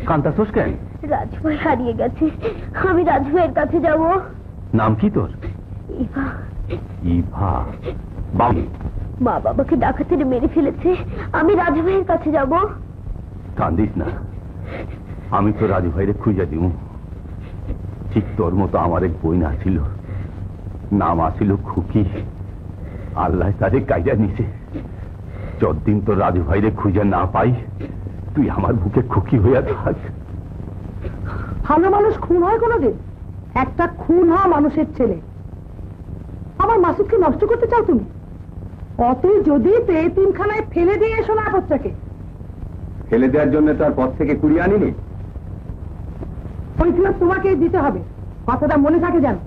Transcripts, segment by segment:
কান্তাছোস কেন? রাজভাই হারিয়ে গেছে, আমি রাজভাইয়ের কাছে যাব। নাম কি তোর? ইভা। ইভা? মা বাবাকে ডাকাতের মেরে ফেলেছে, আমি রাজভাইয়ের কাছে যাব। কান্দিস না, আমি তো রাজভাইরে খুঁজে দিব। ঠিক তোর মতো আমার এক বই না ছিল, নাম আসিল খুকি। আল্লাহ তারে কাইজা নিছে। যতদিন তোর রাজভাইরে খুঁজে না পাই, তুই আমার বুকে খুকি হইয়া থাক। ভালো মানুষ খুন হয় কোনোদিন? একটা খুন হওয়া মানুষের ছেলে। আমার মাসুদকে নষ্ট করতে চাও তুমি? অতই যদি এতিমখানায় ফেলে দিয়ে এসো না বাচ্চাকে। ফেলে দেওয়ার জন্য তার পথ থেকে কুড়িয়ে আনিনি। ওই ফেরত তোমাকেই দিতে হবে, কথাটা মনে থাকে জানো।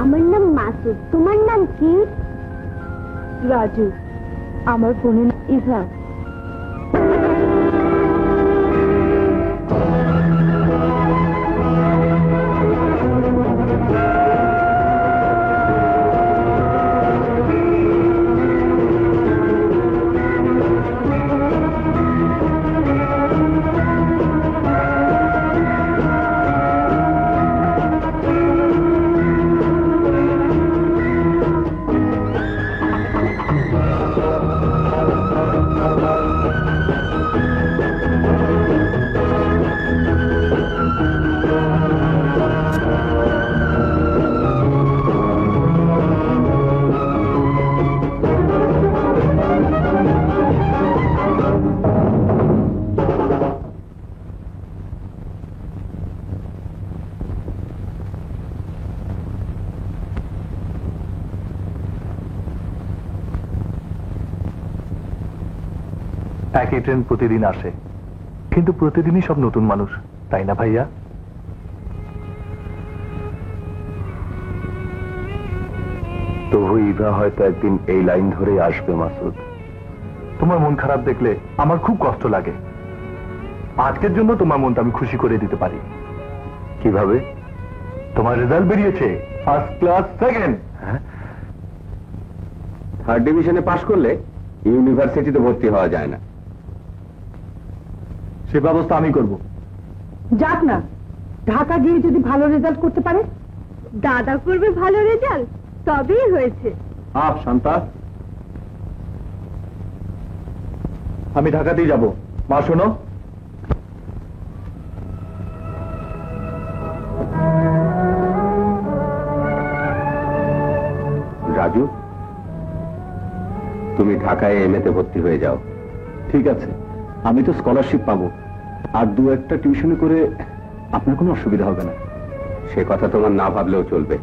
আমার নাম মাসুদ, তোমার নাম কি? রাজু। আমার বোনের ইভা। একই ট্রেন প্রতিদিন আসে, কিন্তু প্রতিদিনই সব নতুন মানুষ, তাই না ভাইয়া? তবু ইভা হয়তো একদিন এই লাইন ধরে আসবে মাসুদ। তোমার মন খারাপ দেখলে আমার খুব কষ্ট লাগে। আজকের জন্য তোমার মনটা আমি খুশি করে দিতে পারি। কিভাবে? তোমার রেজাল্ট বেরিয়েছে, ফার্স্ট ক্লাস সেকেন্ড। থার্ড ডিভিশনে পাশ করলে ইউনিভার্সিটিতে ভর্তি হওয়া যায় না। সে ব্যবস্থা আমি করব। যাক না, ঢাকা গিয়ে যদি ভালো রেজাল্ট করতে পারে। দাদা করবে ভালো রেজাল্ট, তবেই হয়েছে। আপ শান্তা, আমি ঢাকাতেই যাব। মা শোনো, রাজু, তুমি ঢাকায় এমএতে ভর্তি হয়ে যাও। ঠিক আছে, আমি তো স্কলারশিপ পাবো, আর দু একটা টিউশনি করে আপনার কোনো অসুবিধা হবে না। সে কথা তোমার না ভাবলেও চলবে।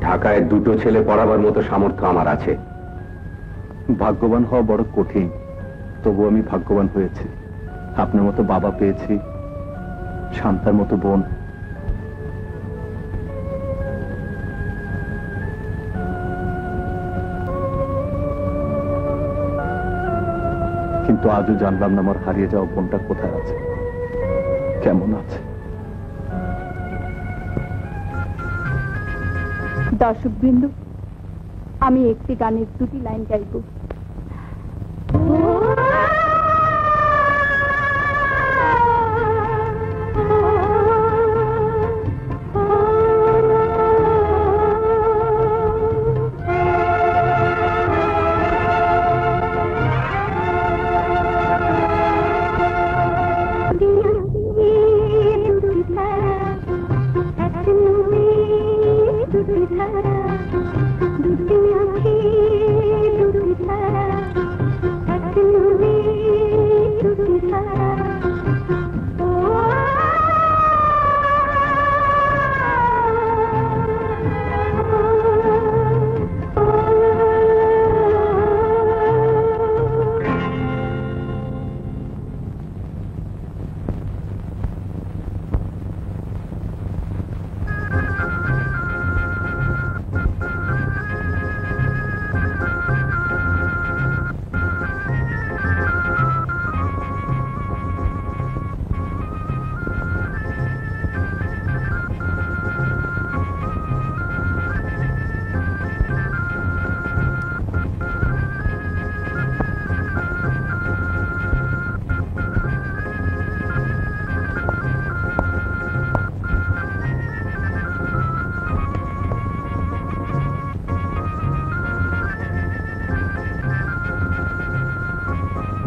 ঢাকায় দুটো ছেলে পড়াবার মতো সামর্থ্য আমার আছে। ভাগ্যবান হওয়া বড় কঠিন, তবু আমি ভাগ্যবান হয়েছি। আপনার মতো বাবা পেয়েছি, শান্তার মতো বোন। কিন্তু আজও জানলাম না আমার হারিয়ে যাওয়া বোনটা কোথায় আছে, কেমন আছে। দর্শক বিন্দু, আমি একটি গানের দুটি লাইন গাইব।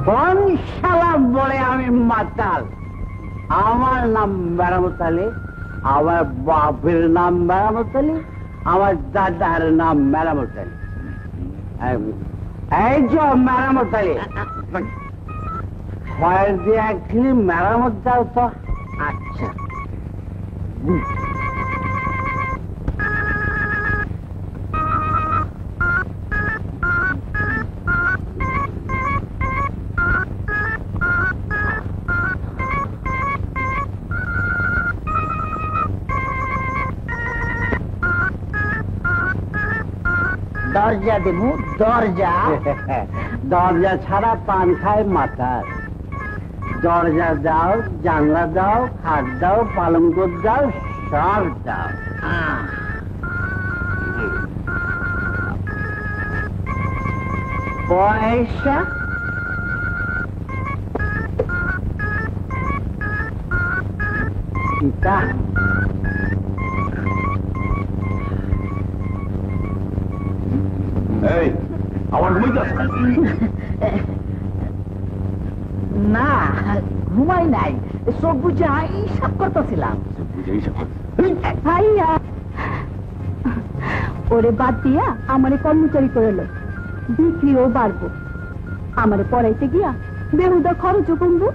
কোন শালা বলে আমি মাতাল? আমার নাম মেরামত আলী, আমার বাপের নাম মেরামত আলী, আমার দাদার নাম মেরামত আলী। এই যে মেরামত আলী, ফয়ের দিয়ে একচুয়ালি মেরামত দাও তো। আচ্ছা, দরজা দেবো, দরজা। দরজা ছাড়া পান খায় মাথার। দরজা দাও, জানলা দাও, খাট দাও, পালঙ্ক দাও, সব দাও। পয়সা পিতা আমার ঘুমাইতে না, ঘুমাই নাই, চোখ বুঝে হিসাব করতেছিলাম। ভাইয়া, ওরে বাদ দিয়া আমারে কর্মচারী করে লো, বিক্রিও বাড়বো, আমারে পড়াইতে গিয়া বেহুদা খরচও কমবো।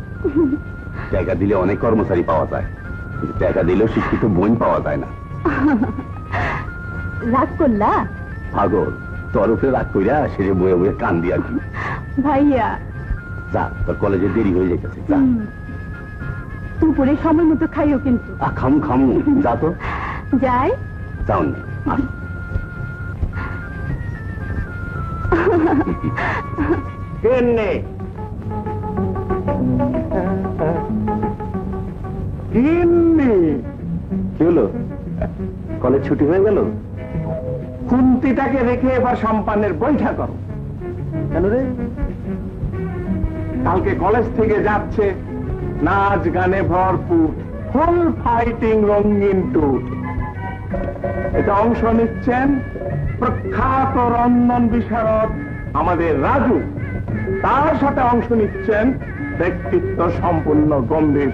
টাকা দিলে অনেক কর্মচারী পাওয়া যায়, কিন্তু টাকা দিলেও শিক্ষিত বোন পাওয়া যায় না। রাগ করলা? পাগল, তোর উপরে রাগ কইরা সে যে বয়ে বয়ে কান দিয়া কি। ভাইয়া যা, তোর কলেজে দেরি হয়ে যেতেছে, যা। দুপুরে সময় মতো খাইও কিন্তু। খামু খামু, যা তো। যাই, যাও না, আস। কেনে কি হলো? কলেজ ছুটি হয়ে গেল? খুন্তিটাকে রেখে এবার সম্পানের বৈঠা করো। কেন রে? কালকে কলেজ থেকে যাচ্ছে নাচ গানে ভরপুর, ফুল ফাইটিং রঙিন ট্যুর। এটা অংশ নিচ্ছেন প্রখ্যাত রন্ধন বিশারদ আমাদের রাজু, তার সাথে অংশ নিচ্ছেন ব্যক্তিত্ব সম্পূর্ণ গম্ভীর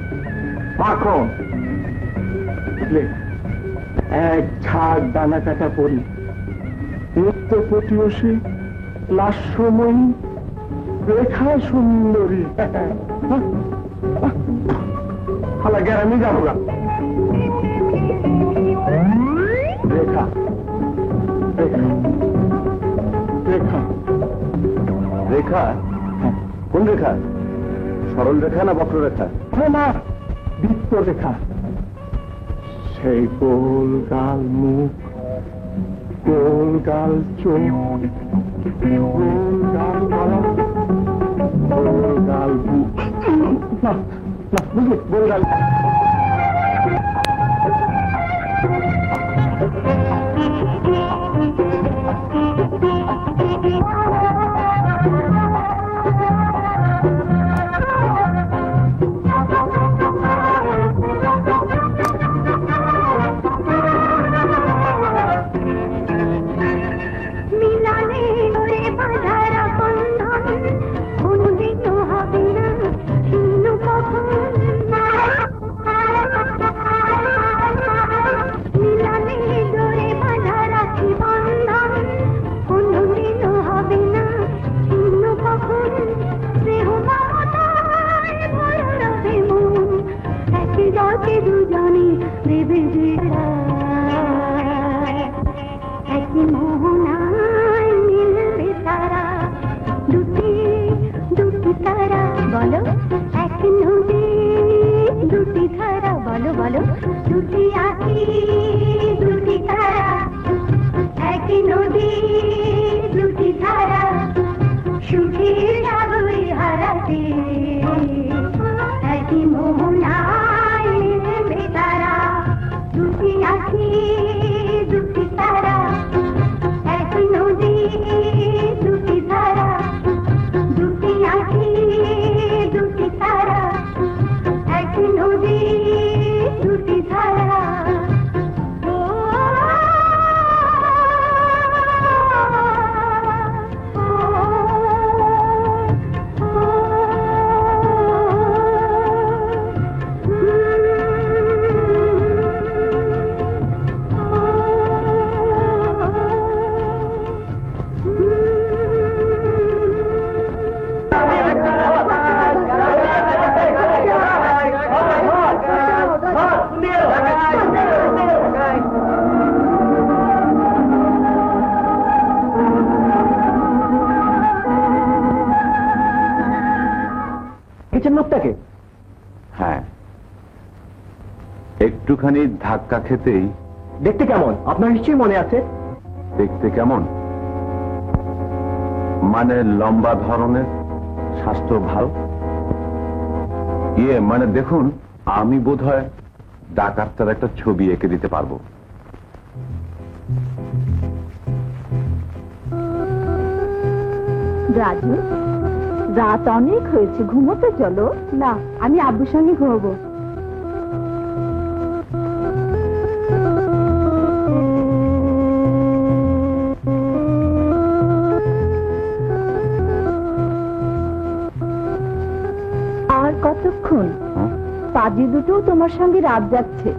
মাখন। এক ঝাড় দানা কাটা পরি, নৃত্য প্রতিয়সী, লাস্যময়ী, রেখা সুন্দরী। হালা গ্যারামি যাবো না। রেখা রেখা রেখা রেখা, কোন রেখা? সরল রেখা না বক্র রেখা? না, বৃত্ত রেখা। সেই গোল গাল মুখ, গোল গাল চোখ, গোল গাল গলা, গোল গাল বুক। না না, বুঝলি, গোল গাল। লোকটাকে? হ্যাঁ, একটুখানি ধাক্কা খেতেই। দেখতে কেমন? আপনার নিশ্চয়ই মনে আছে। দেখতে কেমন মানে? লম্বা ধরনের, স্বাস্থ্য ভালো। মানে দেখুন, আমি বোধহয় ডাকাতটার একটা ছবি এঁকে দিতে পারবো। রাজু, রাত অনেক হয়েছে, ঘুমোতে চলো। না, আমি আব্বুর সঙ্গে ঘুমাবো। আর কতক্ষণ? পাজি দুটো তোমার সঙ্গে রাত যাচ্ছে।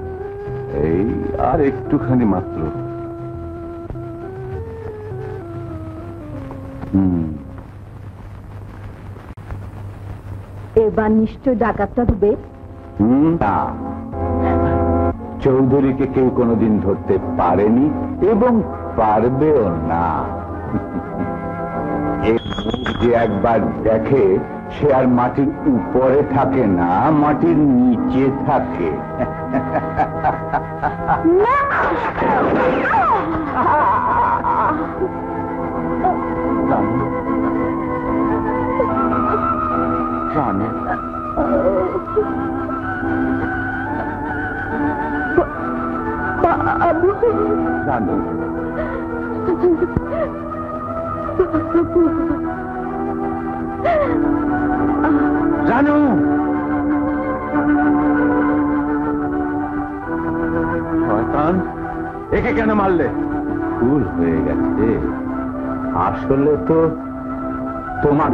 এই আর একটুখানি মাত্র। এবার নিশ্চয় ডাকাতটা ডুবে। না, চৌধুরীকে কেউ কোনোদিন ধরতে পারেনি এবং পারবেও না। যে একবার দেখে সে আর মাটির উপরে থাকে না, মাটির নিচে থাকে। জানো, জানো, জানো, শয়তান, একে কেন মারলে? ভুল হয়ে গেছে, আসলে তো তোমার।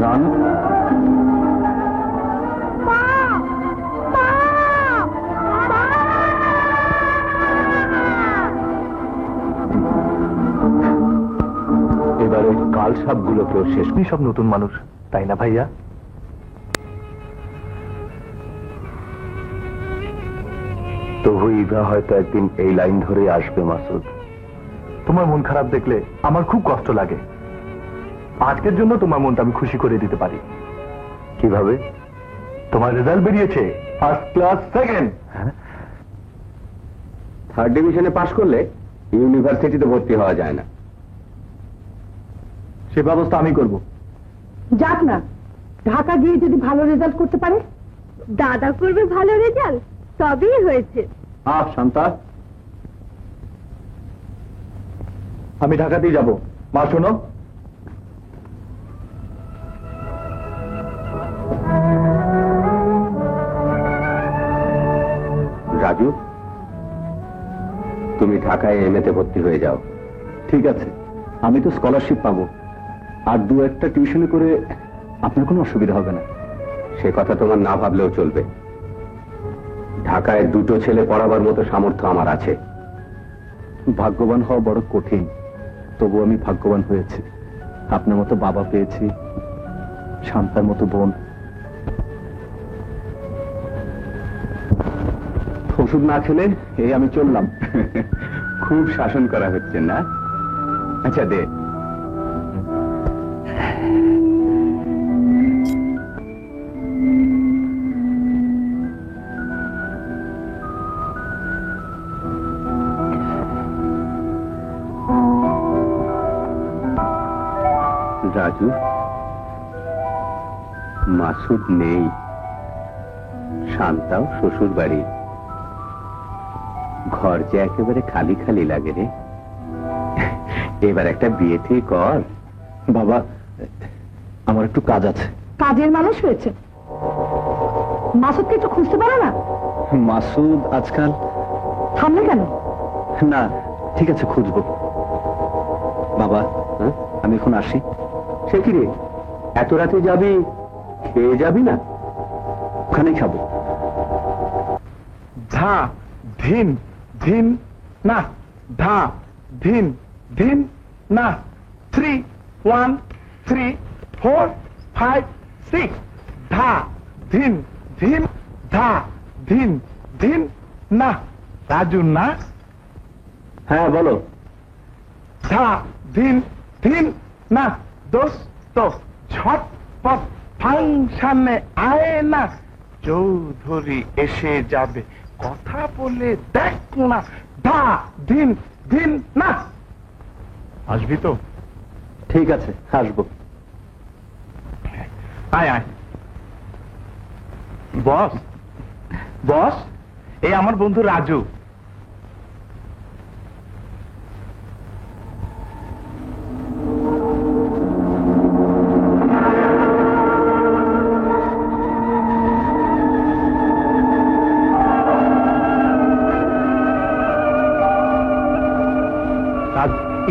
রানু, এবারে কাল সাপগুলোকেও শেষ সব নতুন মানুষ, তাই না ভাইয়া? তবু ইভা হয়তো একদিন এই লাইন ধরে আসবে মাসুদ। তোমার মন খারাপ দেখলে আমার খুব কষ্ট লাগে। আজকের জন্য তোমার মনটা আমি খুশি করে দিতে পারি। কিভাবে? তোমার রেজাল্ট বেরিয়েছে, ফার্স্ট ক্লাস সেকেন্ড। থার্ড ডিভিশনে পাশ করলে ইউনিভার্সিটিতে ভর্তি হওয়া যায় না। সে ব্যবস্থা আমি করব। যাক না, ঢাকা গিয়ে যদি ভালো রেজাল্ট করতে পারে। দাদা করবে ভালো রেজাল্ট, সবই হয়েছে। শান্তা, আমি ঢাকাতেই যাব। মা শোনো, রাজু, তুমি ঢাকায় এমএতে ভর্তি হয়ে যাও। ঠিক আছে, আমি তো স্কলারশিপ পাবো, আর দু একটা টিউশনে করে আপনার কোনো অসুবিধা হবে না। সে কথা তোমার না ভাবলেও চলবে। ঢাকায় দুটো ছেলে পড়াবার মতো সামর্থ্য আমার আছে। ভাগ্যবান হওয়া বড় কঠিন, তবু আমি ভাগ্যবান হয়েছি। আপনার মতো বাবা পেয়েছি, শান্তার মতো বোন। ওষুধ না খেলে এই আমি চললাম। খুব শাসন করা হচ্ছে না? আচ্ছা দে। রাজু, মাসুদ নেই, শান্তাও শ্বশুর বাড়ি। ঘর যে একেবারে খালি খালি লাগে রে। এবার একটা বিয়ে ঠিক কর। বাবা, আমার একটু কাজ আছে। কাজের মানুষ হয়েছে, মাসুদকে একটু খুঁজতে পারো না? মাসুদ আজকাল থামলে কেন? না, ঠিক আছে, খুঁজবো। বাবা, আমি এখন আসি। সে কি রে, এত রাতে যাবি? খেয়ে যাবি না? ওখানেই খাবো। ধা ধিন ধিন না, ধা ধিন ধিন না। 3 1 3 4 5 6 ধা ধিন ধিন, ধা ধিন ধিন না। রাজু না? হ্যাঁ বলো। ধা ধিন ধিন না। দোস্ত ঝটপট ফাংশনে আয় না। চৌধুরী এসে যাবে, কথা বলে দেখ না। ধা ধিন ধিন না। আসবি তো? ঠিক আছে, আসবো। আয় আয়। বস, বস, এই আমার বন্ধু রাজু।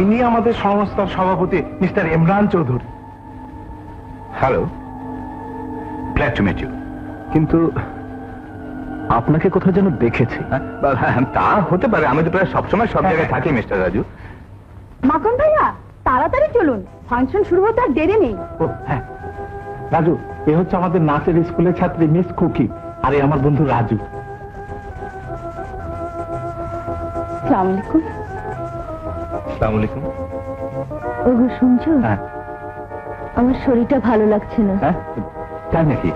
ইনি আমাদের সংস্থার সভাপতি mister Imran Chowdhury. Hello, glad to meet you. কিন্তু আপনাকে কোথাও যেন দেখেছি। তা হতে পারে, আমি তো প্রায় সবসময় সব জায়গায় থাকি মিস্টার রাজু। মাখন ভাইয়া, তাড়াতাড়ি চলুন, ফাংশন শুরু হতে আর দেরি নেই। ও হ্যাঁ, রাজু, এ হচ্ছে আমাদের নাচের স্কুলের ছাত্রী মিস খুকি, আর এই আমার বন্ধু রাজু। আসসালামু আলাইকুম। আসসালামু আলাইকুম। ওগো শুনছো? হ্যাঁ। আমার শরীরটা ভালো লাগছে না। হ্যাঁ, তাই নাকি?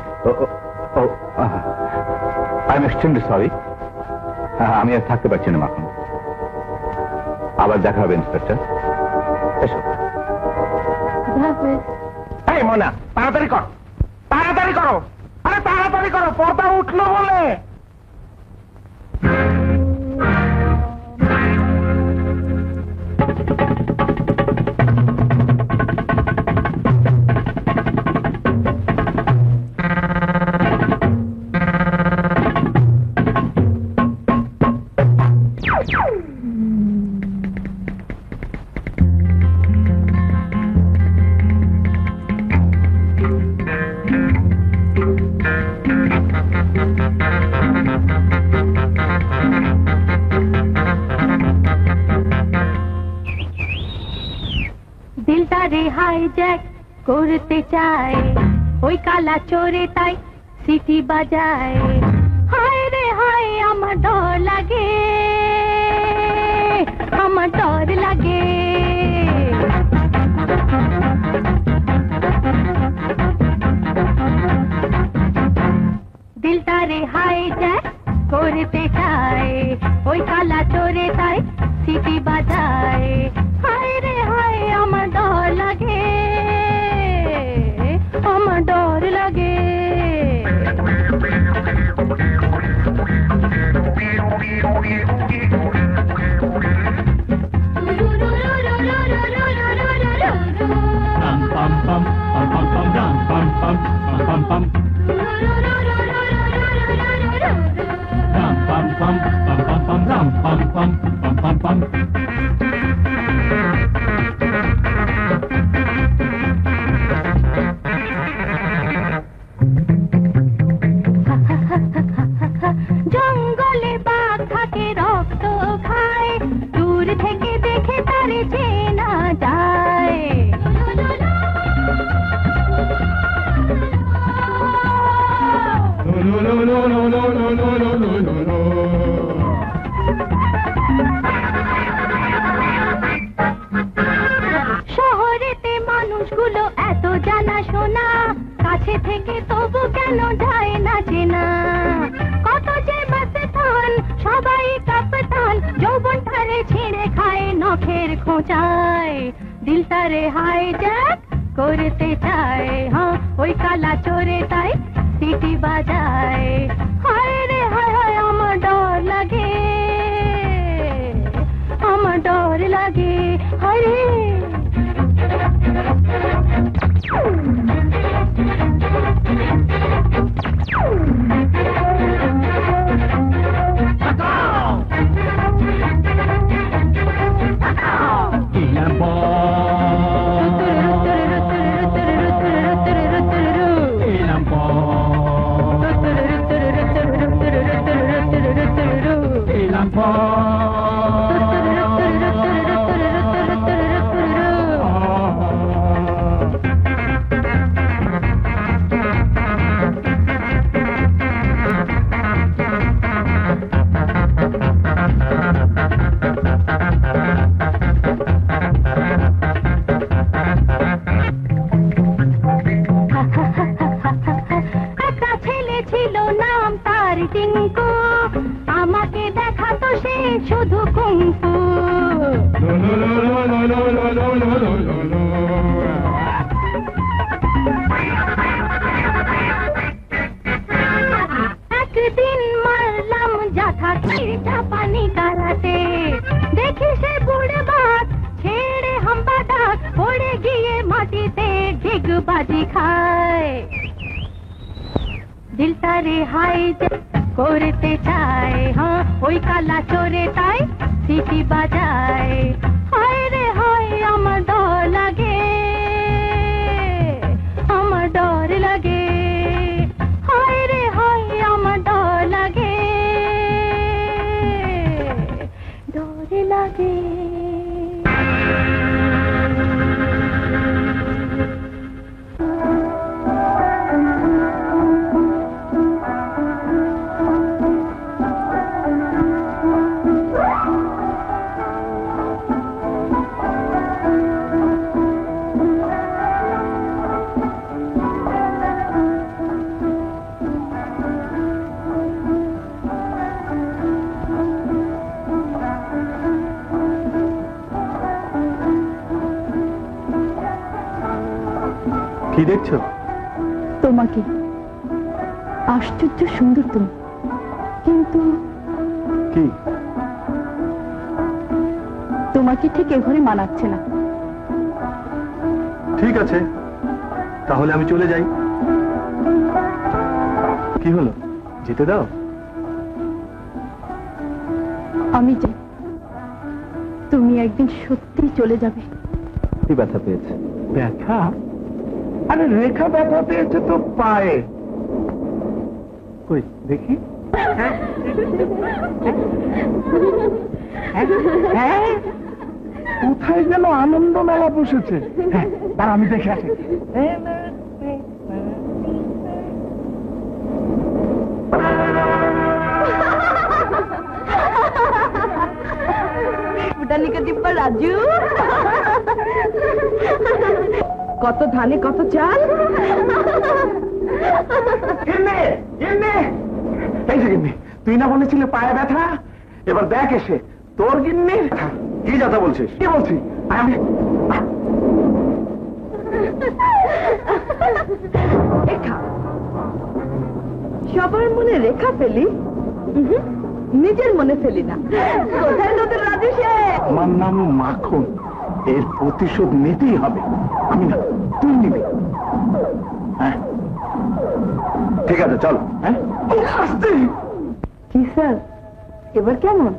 I am extremely sorry. আমি আর থাকতে পারছি না মাখন। আবার দেখা হবে ইন্সপেক্টর। এসো। এই মোনা, তাড়াতাড়ি কর, তাড়াতাড়ি করো, আরে তাড়াতাড়ি করো, পর্দা উঠলো বলে। করতে চায়, ওই কালা চোরে তাই সিটি বাজায়। হায় রে হায় আমার ডর লাগে, আমার ডর লাগে। দিলটা রে হায় জ্যাক করতে চায়, ওই কালা চোরে তাই সিটি বাজায়। হায় রে হায় আমার ডর লাগে, আমার ডর লাগে। জঙ্গলে বাঘ থাকে রক্ত খায়, দূর থেকে দেখে তারে চেনা যায়। শহরেতে মানুষগুলো এত জানা শোনা, কাছে থেকে তবু কেন যায় না চেনা। কত যে বাসে থান সবাই কাঁপতান, যৌবন ঠারে ছিঁড়ে খায় নখের খোঁচায়। দিলটা রে হায় জ্যাক করতে চায়, হ্যাঁ ওই কালা চোরে তাই সিটি বাজায়। হায় রে হায় হায় আমার ডর লাগে, আমার ডর লাগে। হায় রে একটা ছেলে ছিল নাম তার টিঙ্কু, আমাকে দেখাতো সে শুধু কুংফু। একদিন মারলাম যাথা খিরটা পানি কালাতে, দেখি সে বুড়ে বাঘ ছেড়ে হাম্বা ডাক, পড়ে গিয়ে মাটিতে ডিগবাজি খায়। দিলটা রে হায় করতে চায়, হ্যাঁ ওই কালা চোরে তাই সিটি বাজায়। হায় রে হায় আমার ডর লাগে, আমার ডর লাগে। হায় রে হায় আমার ডর লাগে, ডর লাগে। কি দেখছো? তোমাকে। আশ্চর্য সুন্দর তুমি, কিন্তু কি? তোমাকে ঠিক এ ঘরে মানাচ্ছে না। ঠিক আছে, তাহলে আমি চলে যাই। কি হলো, যেতে দাও। আমি চাই তুমি একদিন সত্যিই চলে যাবে। কি ব্যথা পেয়েছে? ব্যথা? আরে রেখা ব্যথা পেয়েছে তো পায়ে। কই দেখি। কোথায় যেন আনন্দ মেলা বসেছে। তার আমি দেখে আসি। ফুটানিকা টিপ্পা রাজু, কত ধানে কত চাল। এই যে গিন্নি, তুই না বলেছিলে পায়ে ব্যথা, এবার দেখ এসে তোর গিন্নির কি কথা বলছিস? কি বলছি আমি? রেখা, সবার মনে রেখা ফেলি, নিজের মনে ফেলি না। কোথায় তোদের রাজু সে? আমার নাম মাখন, এর প্রতিশোধ নিতেই হবে। আমি না, তুই নিবি। হ্যাঁ ঠিক আছে, চল। হ্যাঁ আসতে। কি স্যার, এবার কেমন?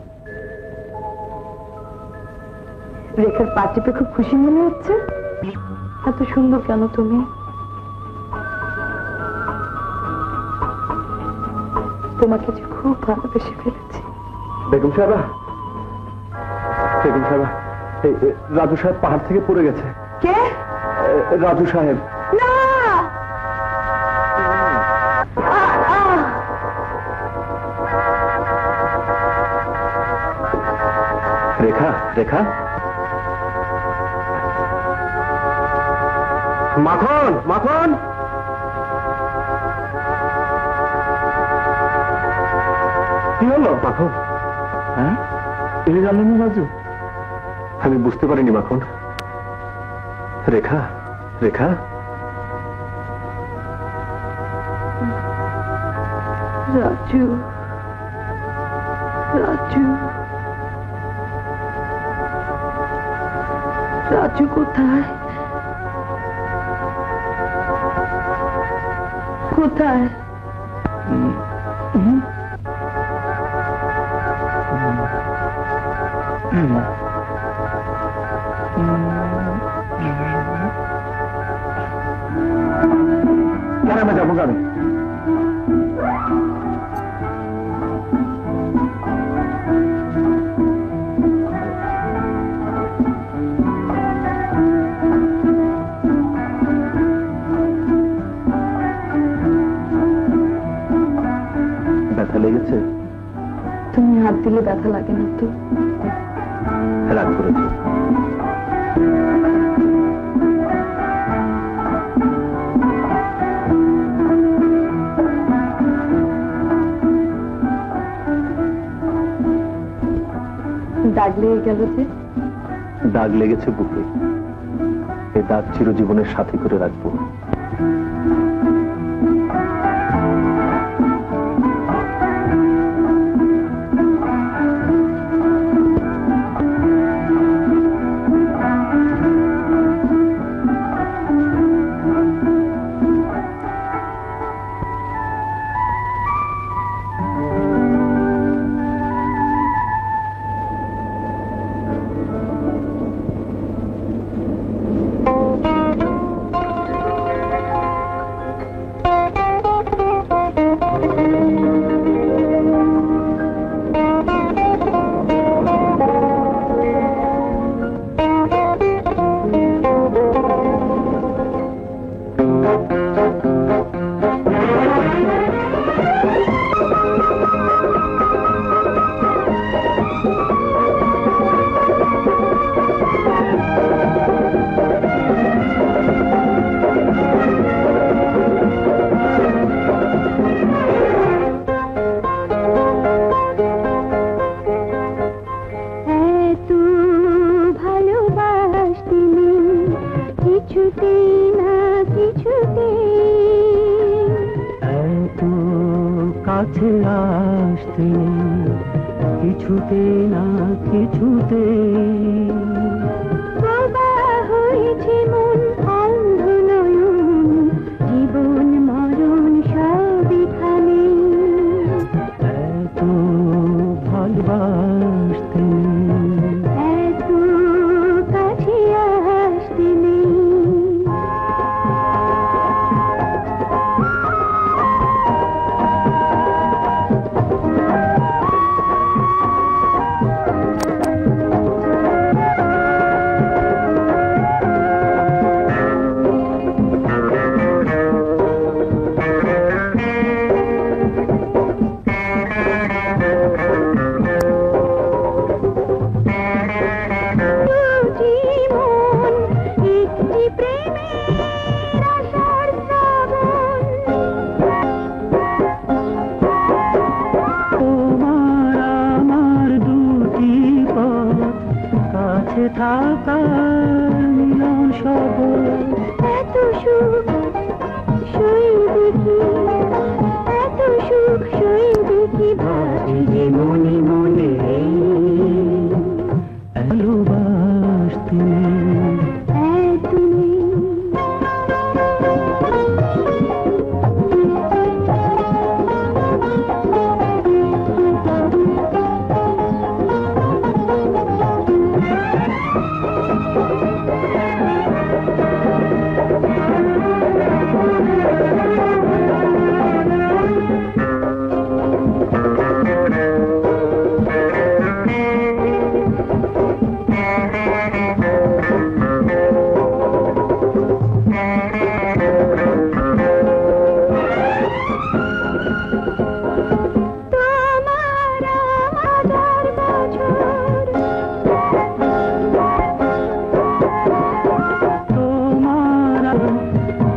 রেখার পা টিপে খুব খুশি মনে হচ্ছে। এত সুন্দর কেন তুমি? তোমাকে যে খুব ভালোবেসে ফেলেছি। বেগম সাহেবা, বেগম সাহেবা, রাজু সাহেব পাহাড় থেকে পড়ে গেছে। কে? রাজু সাহেব। না, রেখা, রেখা, মাখন, মাখন, কি হলো মাখন? হ্যাঁ, এই জানলেন না রাজু? আমি বুঝতে পারিনি মাখন। রেখা, রেখা, রাজু, রাজু, রাজু কোথায়? কোথায়? গ্রামে যাবো, গ্রামে। ব্যথা লেগেছে? তুমি হাত দিলে ব্যথা লাগে না তো? রাগ করেছো? দাগ লেগে গেল যে? দাগ লেগেছে বুকে, এই দাগ চিরজীবনের সাথী করে রাখবো। কাছে আসতে কিছুতে না কিছুতে বাবা হয়েছে মন অন্ধ নয়ন জীবন মরণ সবিখানে এত ভালোবাসতে এত কাছে আসতে নেই সাকার মিলন সবর এত সুখ সইবে কি, এত সুখ সইবে কি, ভাবি যে মনে মনে ভালোবাসতে তুমি।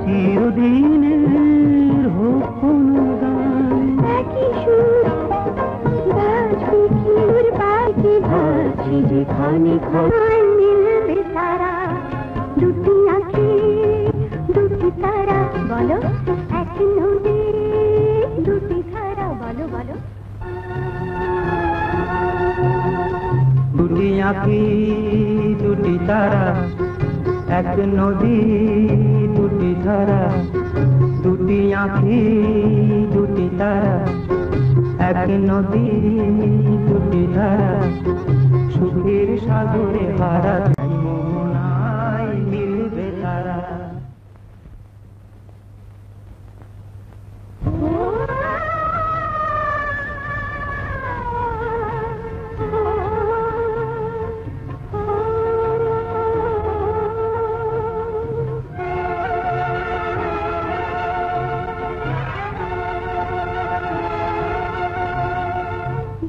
চিরদিনের হোক অনুদান একই সুর বাজবে কি, সুর বাজবে ভাবছি যেখানে খোঁজ মিলবে তারা, দুটি আঁখি দুটি তারা, বলো এক নদী দুটি ধারা, বলো বলো। দুটি আঁখি দুটি তারা, এক নদী দুটি ধারা, দুটি আঁখি দুটি তারা, এক নদী দুটি ধারা, সুখের সাগরে হারা মোহনায় মিলবে তারা।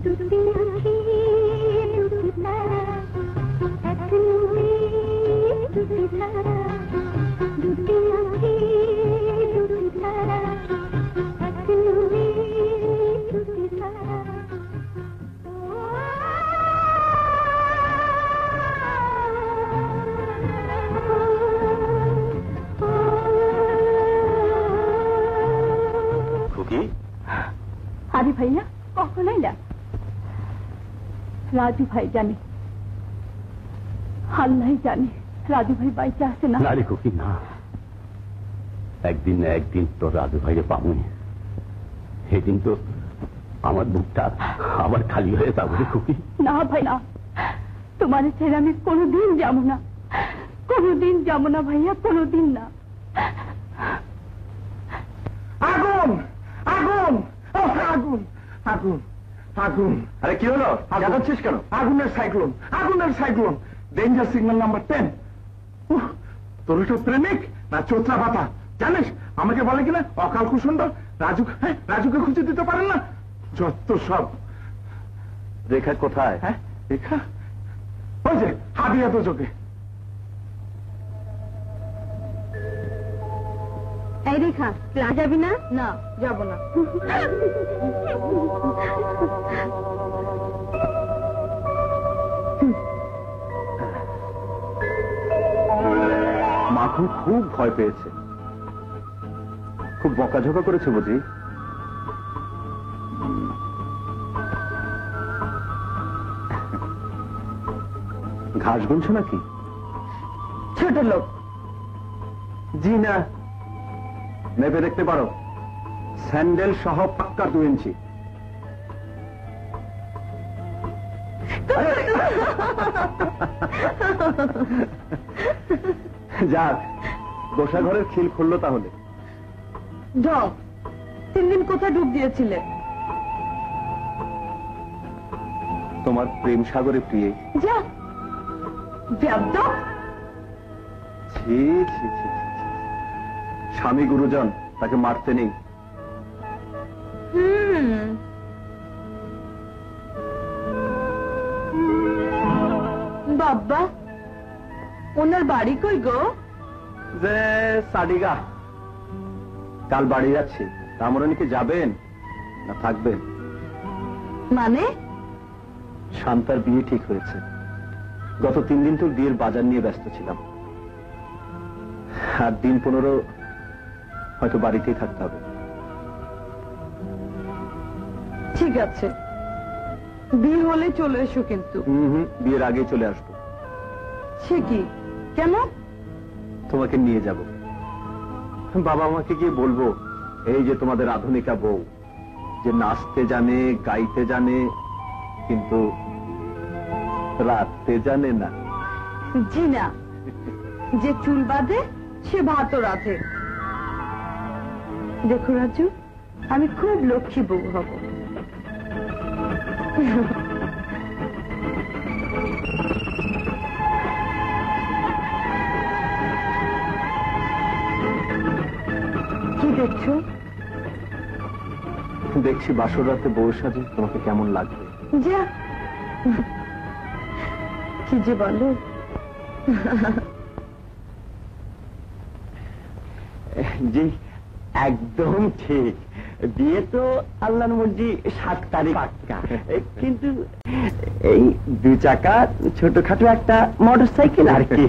দুটি আঁখি দুটি তারা, এক নদী দুটি ধারা, দুটি আঁখি দুটি তারা, এক নদী দুটি ধারা। খুকি, আরে ভাইয়া কখন আইলা? রাজু ভাই জানে, আল্লাহ জানে রাজু ভাই বাইচে আছে না। না রে খুকি না, একদিন না একদিন তোর রাজু ভাইরে পাবনি, সেদিন তো আমার বুকটা আবার খালি হয়ে যাবো রে খুকি। না ভাই না, তোমার ছেড়ে আমি কোনোদিন যাবো না, কোনোদিন যাবো না ভাইয়া, কোনোদিন না। আগুন আগুন আগুন আগুন আগুন! আরে কি হলো, জানাচ্ছিস কেন? আগুনের সাইক্লোন, আগুনের সাইক্লোন, ডেঞ্জার সিগন্যাল নাম্বার 10। তোর তো প্রেমিক না চোত্রা পাতা জানিস? আমাকে বলে কিনা অকাল কুসুন্ড রাজু, হ্যাঁ রাজুকে খুঁজে দিতে পারেন না, যত সব। রেখা কোথায়? হ্যাঁ রেখা ওই যে হাবিয়া তো চোখে। এই রেখা ক্লাস যাবি না? না যাব না। মাখন খুব ভয় পেয়েছে, খুব বকাঝকা করেছে বুঝি। ঘাস গুনছো নাকি? ছোট লোক। জি না, মেপে দেখতে পারো, স্যান্ডেল সহ পাক্কা 2 ইঞ্চি। যাক, গোসা ঘরের খিল খুললো তাহলে। যাও, 3 দিন কোথায় ডুব দিয়েছিলে? তোমার প্রেম সাগরে প্রিয়ে। যা বেয়াদব! ছি ছি ছি, স্বামী গুরুজন, তাকে মারতে নেই। বাবা, ওনার বাড়ি কই গো? যে সাডিগা, কাল বাড়ি যাচ্ছি। তামরানি কি যাবেন না থাকবেন? মানে শান্তার বিয়ে ঠিক হয়েছে, গত 3 দিন তো বিয়ের বাজার নিয়ে ব্যস্ত ছিলাম, আর দিন 15 হয়তো বাড়িতেই থাকতে হবে। ঠিক আছে, বিয়ে হলে চলে এসো কিন্তু। বিয়ের আগে চলে আসবো। সে কি, কেন? তোমাকে নিয়ে যাব। বাবা আমাকে গিয়ে বলবো, এই যে তোমাদের আধুনিকা বউ, যে নাচতে জানে, গাইতে জানে, কিন্তু রাঁধতে জানে না। জি না, যে চুল বাঁধে সে ভাতও রাঁধে। দেখো রাজু, আমি খুব লক্ষ্মী বউ হব। কি দেখছো? দেখছি বাসর রাতে বউয়ের সাথে তোমাকে কেমন লাগবে। যা, কি যে বলো। জি, একদম ঠিক। বিয়ে তো আল্লাহর মর্জি 7 তারিখ পাক্কা, কিন্তু এই 2 চাকা ছোটখাটো একটা মোটরসাইকেল আর কি।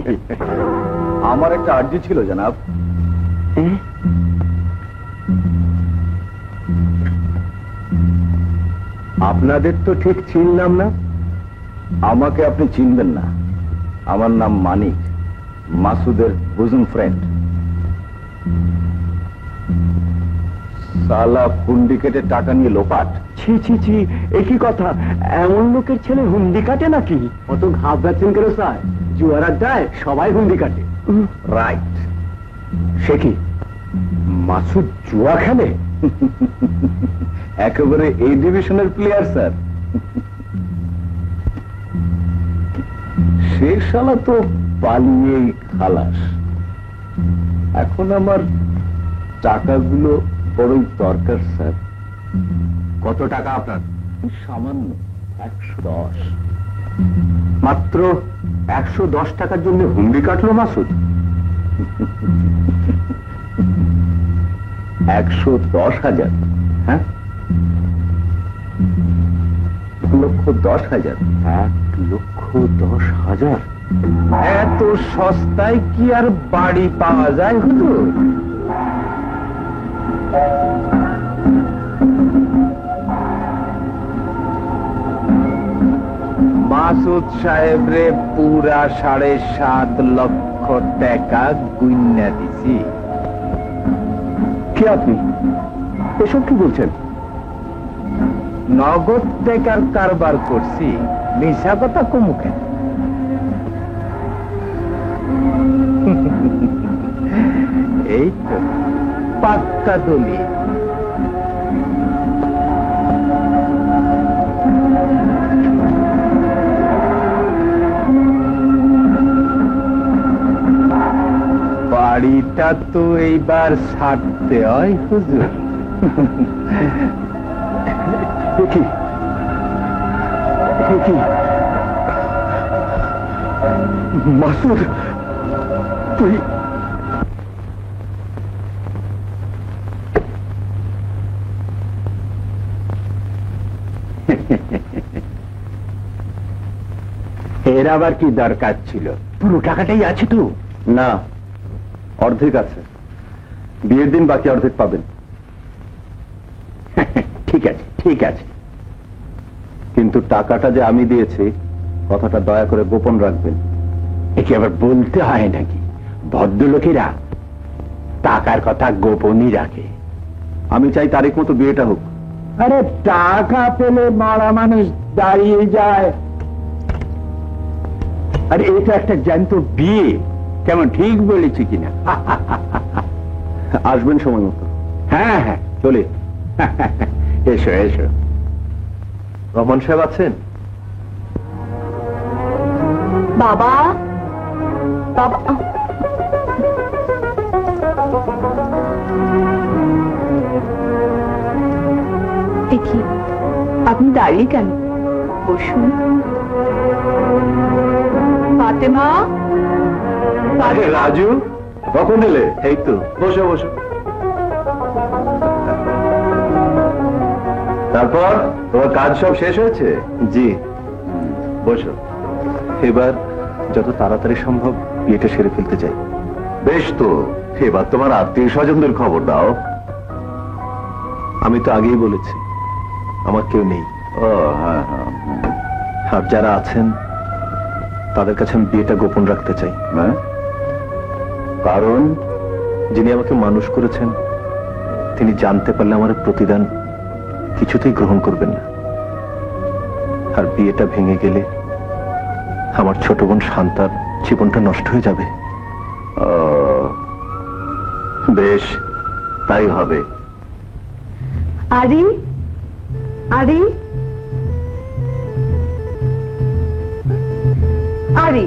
আমার একটা আর্জি ছিল জনাব। আপনাদের তো ঠিক চিনলাম না। আমাকে আপনি চিনবেন না। আমার নাম মানিক, মাসুদের বুজুম ফ্রেন্ড। সালা হুন্ডি কেটে টাকা নিয়ে লোপাট। ছি ছি ছি, একই কথা। এমন লোকের ছেলে হুন্ডি কাটে নাকি? অত ঘাবড়াচ্ছেন কেন স্যার? জুয়ার আড্ডায় সবাই হুন্ডি কাটে। রাইট। সে কি মাসুদ জুয়া খেলে? একেবারে এই ডিভিশনের প্লেয়ার স্যার। সে শালা তো পালিয়েই খালাস। এখন আমার টাকাগুলো বড়ই দরকার স্যার। কত টাকা আপনার? সামান্য 110। মাত্র 110 টাকার জন্য হুন্ডি কাটলো মাসুদ? 110,000? হ্যাঁ, 1,10,000। 1,10,000? এত সস্তায় কি আর বাড়ি পাওয়া যায় হুজুর? মাসুদ সাহেব রে পুরা 7.5 লক্ষ টাকা গুইন্না দিছি। কি আপনি এসব কি বলছেন? নগদ টাকার কারবার করছি, মিশা কথা কমুকে। এই তো পাক্কা দলি। বাড়িটা তো এইবার ছাড়তে হয় হুজুর। দেখি মাসুদ, তুই এর আবার কি দরকার ছিল? পুরো টাকাটাই আছে তো? না, অর্ধেক আছে। বিয়ের দিন বাকি অর্ধেক পাবেন। ঠিক আছে ঠিক আছে, কিন্তু টাকাটা যে আমি দিয়েছি কথাটা দয়া করে গোপন রাখবেন। একে আবার বলতে হয় নাকি? ভদ্রলোকেরা টাকার কথা গোপনই রাখে। আমি চাই তারিখ মতো বিয়েটা হোক। আরে টাকা পেলে মারা মানুষ দাঁড়িয়ে যায়। আরে এটা একটা জ্যান্ত বিয়ে। কেমন ঠিক বলেছি কিনা? আসবেন সময় মতো। হ্যাঁ হ্যাঁ, চলে। এসো এসো। রহমান সাহেব আছেন? বাবা, বাবা, দেখি আপনি দাঁড়িয়ে কেন? বসুন। ফাতেমা, আরে রাজু, কখন এলে? এই তো। বসো বসো। তারপর তোমার কাজ সব শেষ হয়েছে? জি। বসো। এবার যত তাড়াতাড়ি সম্ভব বিয়েটা সেরে ফেলতে চাই। বেশ, তো এবার তোমার আত্মীয় স্বজনদের খবর দাও। আমি তো আগেই বলেছি আমার কেউ নেই, ও হ্যাঁ হ্যাঁ আর যারা আছেন তাদের কাছে আমি বিয়েটা গোপন রাখতে চাই। হ্যাঁ, কারণ যিনি আমাকে মানুষ করেছেন তিনি জানতে পারলে আমার প্রতিদান কিছুতেই গ্রহণ করবেন না, আর বিয়েটা ভেঙে গেলে আমার ছোট বোন শান্তার জীবনটা নষ্ট হয়ে যাবে। বেশ, তাই হবে। আরে আরে আরে,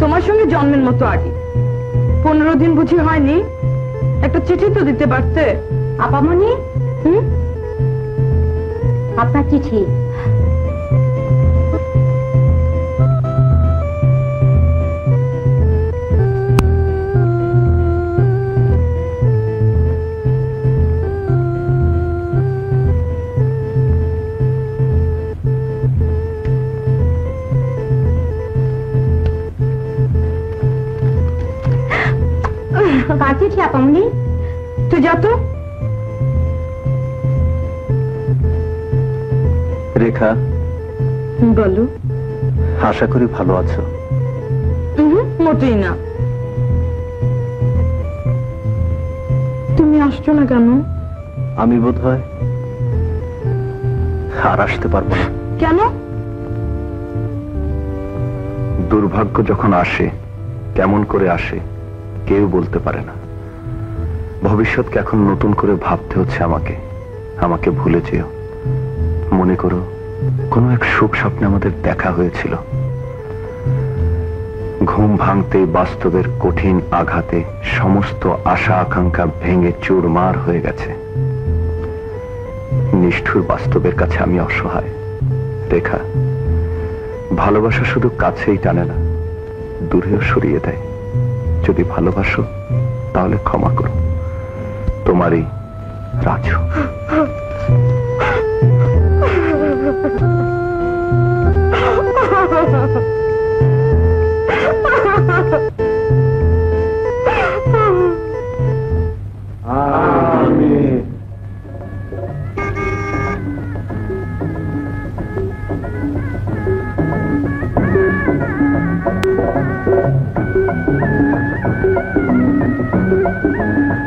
তোমার সঙ্গে জন্মের মতো আরে, 15 দিন বুঝি হয়নি? একটা চিঠি তো দিতে পারতে। আপামনি, আপনার চিঠি। কার চিঠি আপামনি? তুই যা তো। রেখা, বলো। আশা করি ভালো আছো। মোটেই না। তুমি আসছো না কেন? আমি বোধহয় আর আসতে পারবো না। কেন? দুর্ভাগ্য যখন আসে কেমন করে আসে কেউ বলতে পারে না। ভবিষ্যৎকে এখন নতুন করে ভাবতে হচ্ছে আমাকে। আমাকে ভুলে যেও। মনে করো কোনো এক সুখ স্বপ্নে আমাদের দেখা হয়েছিল। ঘুম ভাঙতে বাস্তবের কঠিন আঘাতে সমস্ত আশা আকাঙ্ক্ষা ভেঙে চুরমার হয়ে গেছে। নিষ্ঠুর বাস্তবের কাছে আমি অসহায়। রেখা, ভালোবাসা শুধু কাছেই টানে না, দূরেও সরিয়ে দেয়। যদি ভালোবাসো তাহলে ক্ষমা করো। তোমারই রাজু।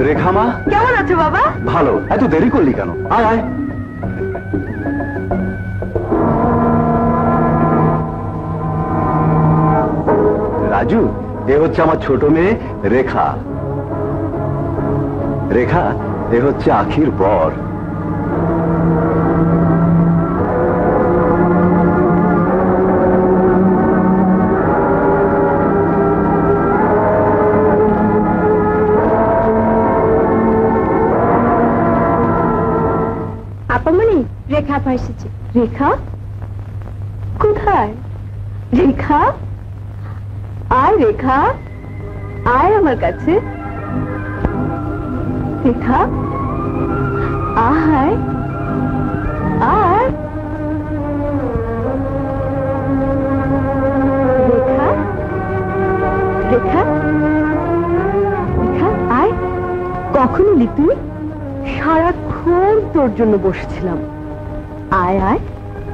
রেখা মা, কেমন আছো বাবা? ভালো। এত দেরি করলি কেন? আয় আয়। রাজু, এ হচ্ছে আমার ছোট মেয়ে রেখা। রেখা, এ হচ্ছে আখির বর। আপামনি, রেখা আপা এসেছে। রেখা কোথায়? রেখা আয়, রেখা আয় আমার কাছে। রেখা আয় আয়। রেখা রেখা রেখা আয়। কখন এলি তুই? সারাক্ষণ তোর জন্য বসেছিলাম। আয় আয়,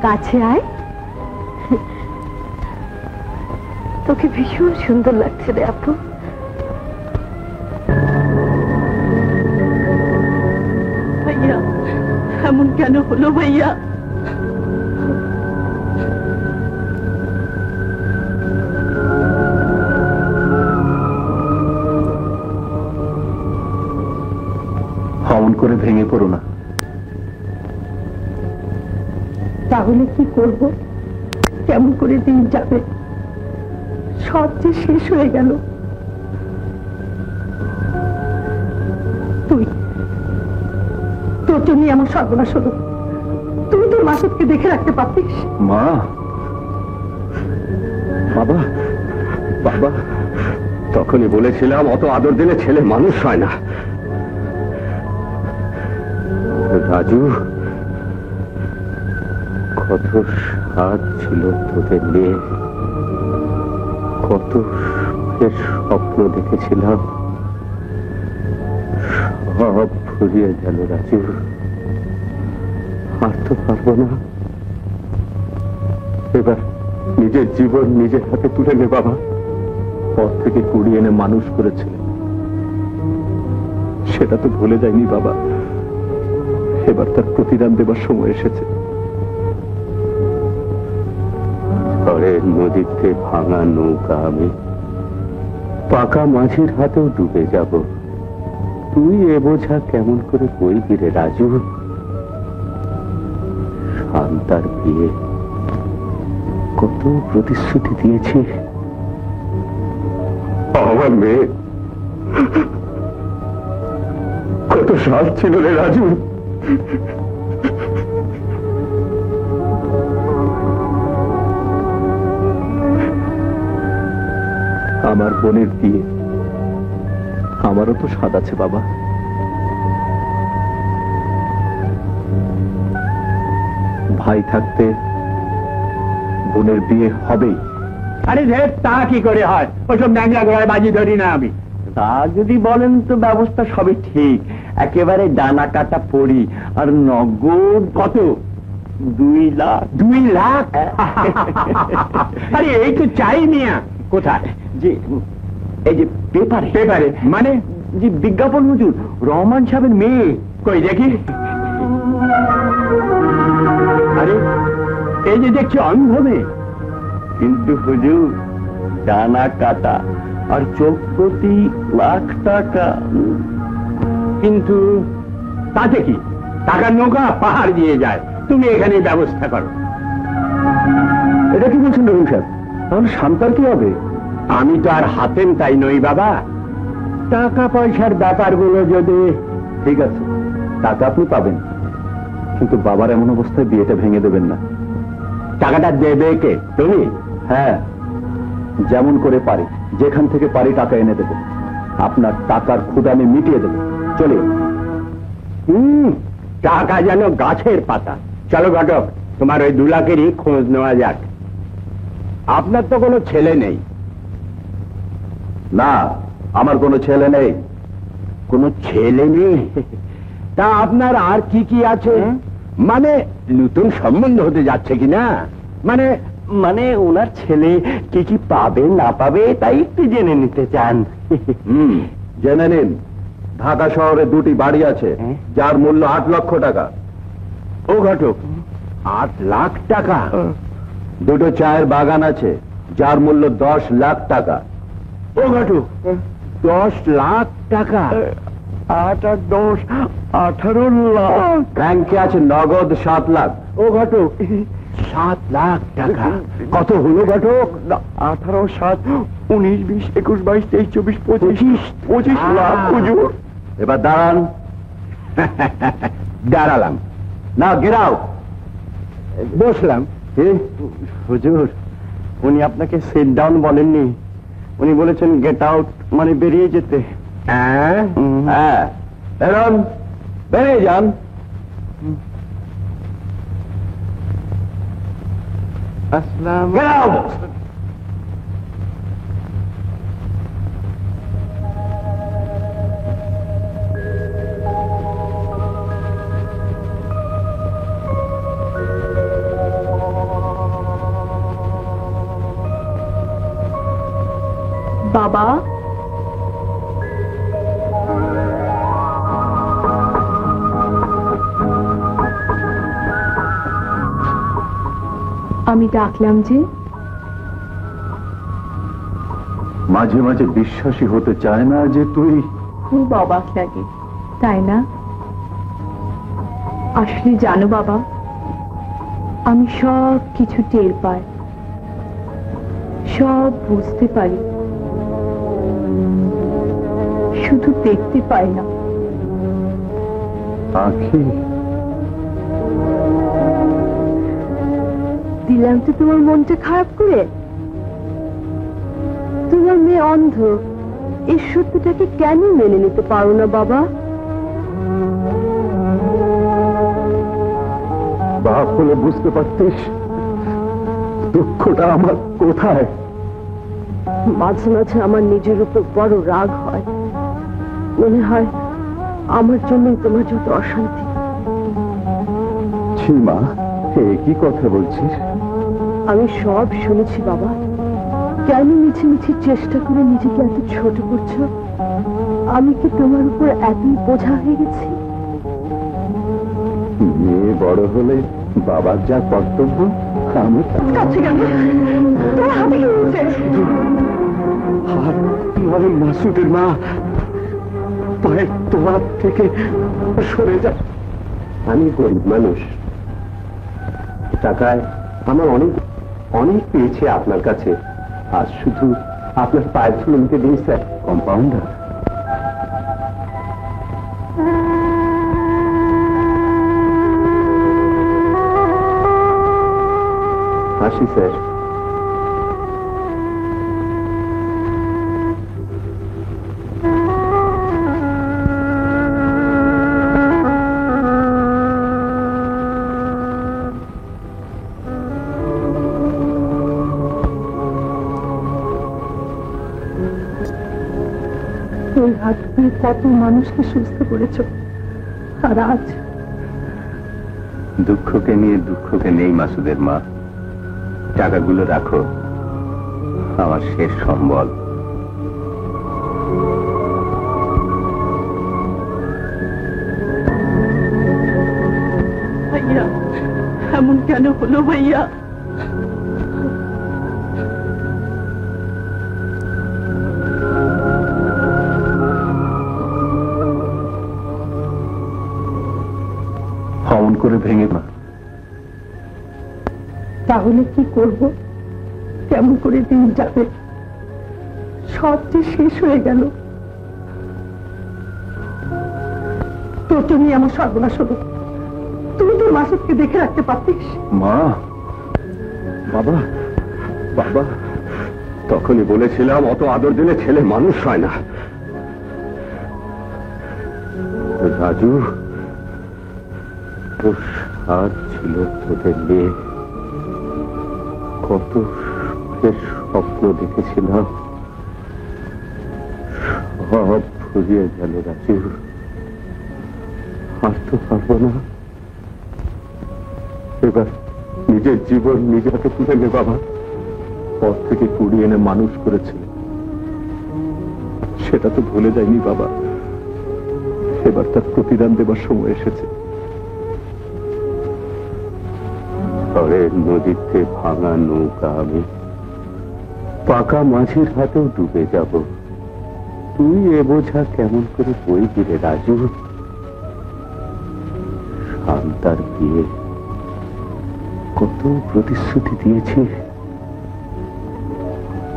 কাছে আয়। তোকে ভীষণ সুন্দর লাগছে রে আপু। ভাইয়া, এমন কেন হলো ভাইয়া? অমন করে ভেঙে পড়ো না। তাহলে কি করব? কেমন করে দিন যাবে? সব যে শেষ হয়ে গেল। তুই, তোর জন্যই আমার সর্বনাশ হলো। তুই তোর মাসুদকে দেখে রাখতে পারতিস। মা, বাবা, বাবা, তখনই বলেছিলাম অত আদর দিলে ছেলে মানুষ হয় না। রাজু, কত স্বাদ ছিল তোদের নিয়ে। কত সুখের স্বপ্ন দেখেছিলাম, সব ফুরিয়ে গেল রাজু। আর তো পারবো না। এবার নিজের জীবন নিজের হাতে তুলে নে বাবা। পর থেকে কুড়িয়ে এনে মানুষ করেছিল, সেটা তো ভুলে যায়নি বাবা। এবার তার প্রতিদান দেবার সময় এসেছে। ঝড়ের নদীতে ভাঙা নৌকা আমি, পাকা মাঝির হাতেও ডুবে যাব। তুই এ বোঝা কেমন করে বইবি রে রাজু? শান্তার বিয়ে কত প্রতিশ্রুতি দিয়েছি। আমার মেয়ে কত সাল ছিল রে রাজু। আমার বোনের বিয়ে, আমারও তো স্বাদ আছে বাবা। ভাই থাকতে বোনের বিয়ে হবেই। আরে রে, তা কি করে হয়? ওসব ন্যাংরা ঘোড়ায় বাজি ধরি না আমি। তা যদি বলেন তো ব্যবস্থা সবই ঠিক, একেবারে ডানা কাটা পড়ি। আর নগদ কত? 2 লাখ। 2 লাখ? আরে এই তো চাই মিয়া। কোথায়? যে এই যে পেপারে। পেপারে মানে? যে বিজ্ঞাপন হুজুর, রহমান সাহেবের মেয়ে। কই দেখি। আরে এই যে দেখছি অন্ধ মেয়ে, কিন্তু হুজুর ডানা কাটা আর চোখ প্রতি লাখ টাকা। কিন্তু তাতে কি, টাকার নৌকা পাহাড় দিয়ে যায়। তুমি এখানে ব্যবস্থা করো। এটা কি বলছেন রহিম সাহেব? তাহলে শান্তার কি হবে? আমি তো আর হাতেম তাই নই বাবা। টাকা পয়সার ব্যাপারগুলো যদি... ঠিক আছে, টাকা আপনি পাবেন, কিন্তু বাবার এমন অবস্থায় বিয়েটা ভেঙে দেবেন না। টাকাটা দেবে কে? তুমি? হ্যাঁ, যেমন করে পারি, যেখান থেকে পারি টাকা এনে দেবেন। আপনার টাকার ক্ষুধা আমি মিটিয়ে দেব। চলে। টাকা যেন গাছের পাতা। চলো ঘটক, তোমার ওই 2 লাখেরই খোঁজ নেওয়া যাক। আপনার তো কোনো ছেলে নেই? না, আমার কোনো ছেলে নেই। কোনো ছেলে নেই? তা আপনার আর কি কি আছে? মানে নতুন সম্বন্ধ হতে যাচ্ছে কিনা? মানে মানে ওনার ছেলে কি কি পাবে না পাবে তাই একটু জেনে নিতে চান। জেনে নিন। ঢাকা শহরে 2টি বাড়ি আছে, যার মূল্য 8 লক্ষ টাকা। ও ঘটক, 8 লাখ টাকা? 2টো চায়ের বাগান আছে, যার মূল্য 10 লাখ টাকা। ও ঘটক, 10 লাখ টাকা? 8 আর 10 18 লাখ। ব্যাংকে আছে নগদ 7 লাখ। ও ঘটক, 7 লাখ টাকা। কত হলো ঘটক? 18 7 19 20 21 22 23 24 25 লাখ হুজুর। এবার দাঁড়ান। দাঁড়ালাম না, গেরাও। বসলাম। হুজুর, উনি আপনাকে সিট ডাউন বলেননি, উনি বলেছেন গেট আউট, মানে বেরিয়ে যেতে। হ্যাঁ, বেরোন, বেরিয়ে যান। আসসালাম। গেরাও। বাবা, আমি ডাকলাম যে? মাঝে মাঝে বিশ্বাসী হতে চায় না যে তুই... খুব অবাক লাগে, তাই না? আসলে জানো বাবা, আমি সব কিছু টের পাই, সব বুঝতে পারি, শুধু দেখতে পাই না। আখি, দিলাম তো তোমার মনটা খারাপ করে। তোমার মেয়ে অন্ধ, এই সত্যটাকে কেন মেনে নিতে পারো না বাবা? বাপ বলে বুঝতে পারতিস দুঃখটা আমার কোথায়। মাঝে মাঝে আমার নিজের উপর বড় রাগ হয়, মনে হয় আমার জন্যই তোমার যত অশান্তি। মা, কি কথা বলছিস? আমি সব শুনেছি বাবা। কেন মিছিমিছি চেষ্টা করে নিজেকে এত ছোট করছো? আমি কি তোমার উপর এতই বোঝা হয়ে গেছি? মেয়ে বড় হলে বাবার যা কর্তব্য আমি মাসুদের মা পায়ের তোমার থেকে সরে যা। আমি গরিব মানুষ, টাকায় আমার অনেক অনেক পেয়েছে আপনার কাছে, আজ শুধু আপনার পায়ের ধুলো নিতে দিন স্যার। কম্পাউন্ডার, আসি স্যার। ওই হাত দিয়ে কত মানুষকে সুস্থ করেছ, আর আজ দুঃখকে নিয়ে দুঃখকে নেই মাসুদের মা। টাকাগুলো রাখো, আমার শেষ সম্বল। ভাইয়া, এমন কেন হলো ভাইয়া? অমন করে ভেঙে না। তাহলে কি করব? কেমন করে দিন যাবে? সব যে শেষ হয়ে গেল। তোর জন্য আমার সর্বনাশ হলো। তুই তোর মাসুদকে দেখে রাখতে পারতিস। মা, বাবা, বাবা, তখনই বলেছিলাম অত আদর দিলে ছেলে মানুষ হয় না। রাজু, তোর সাজ ছিল তোদের নিয়ে, কত স্বপ্ন দেখেছিলাম, সব ফুরিয়ে গেল রাজু। আর তো পারবো না। এবার নিজের জীবন নিজে হাতে তুলে নে বাবা। পর থেকে কুড়িয়ে এনে মানুষ করেছিল, সেটা তো ভুলে যায়নি বাবা। এবার তার প্রতিদান দেবার সময় এসেছে। নদীতে ভাঙা নৌকা আমি, পাকা মাঝির হাতেও ডুবে যাব। তুই এ বোঝা কেমন করে বই দিলে রাজু? শান্তার বিয়ে কত প্রতিশ্রুতি দিয়েছি,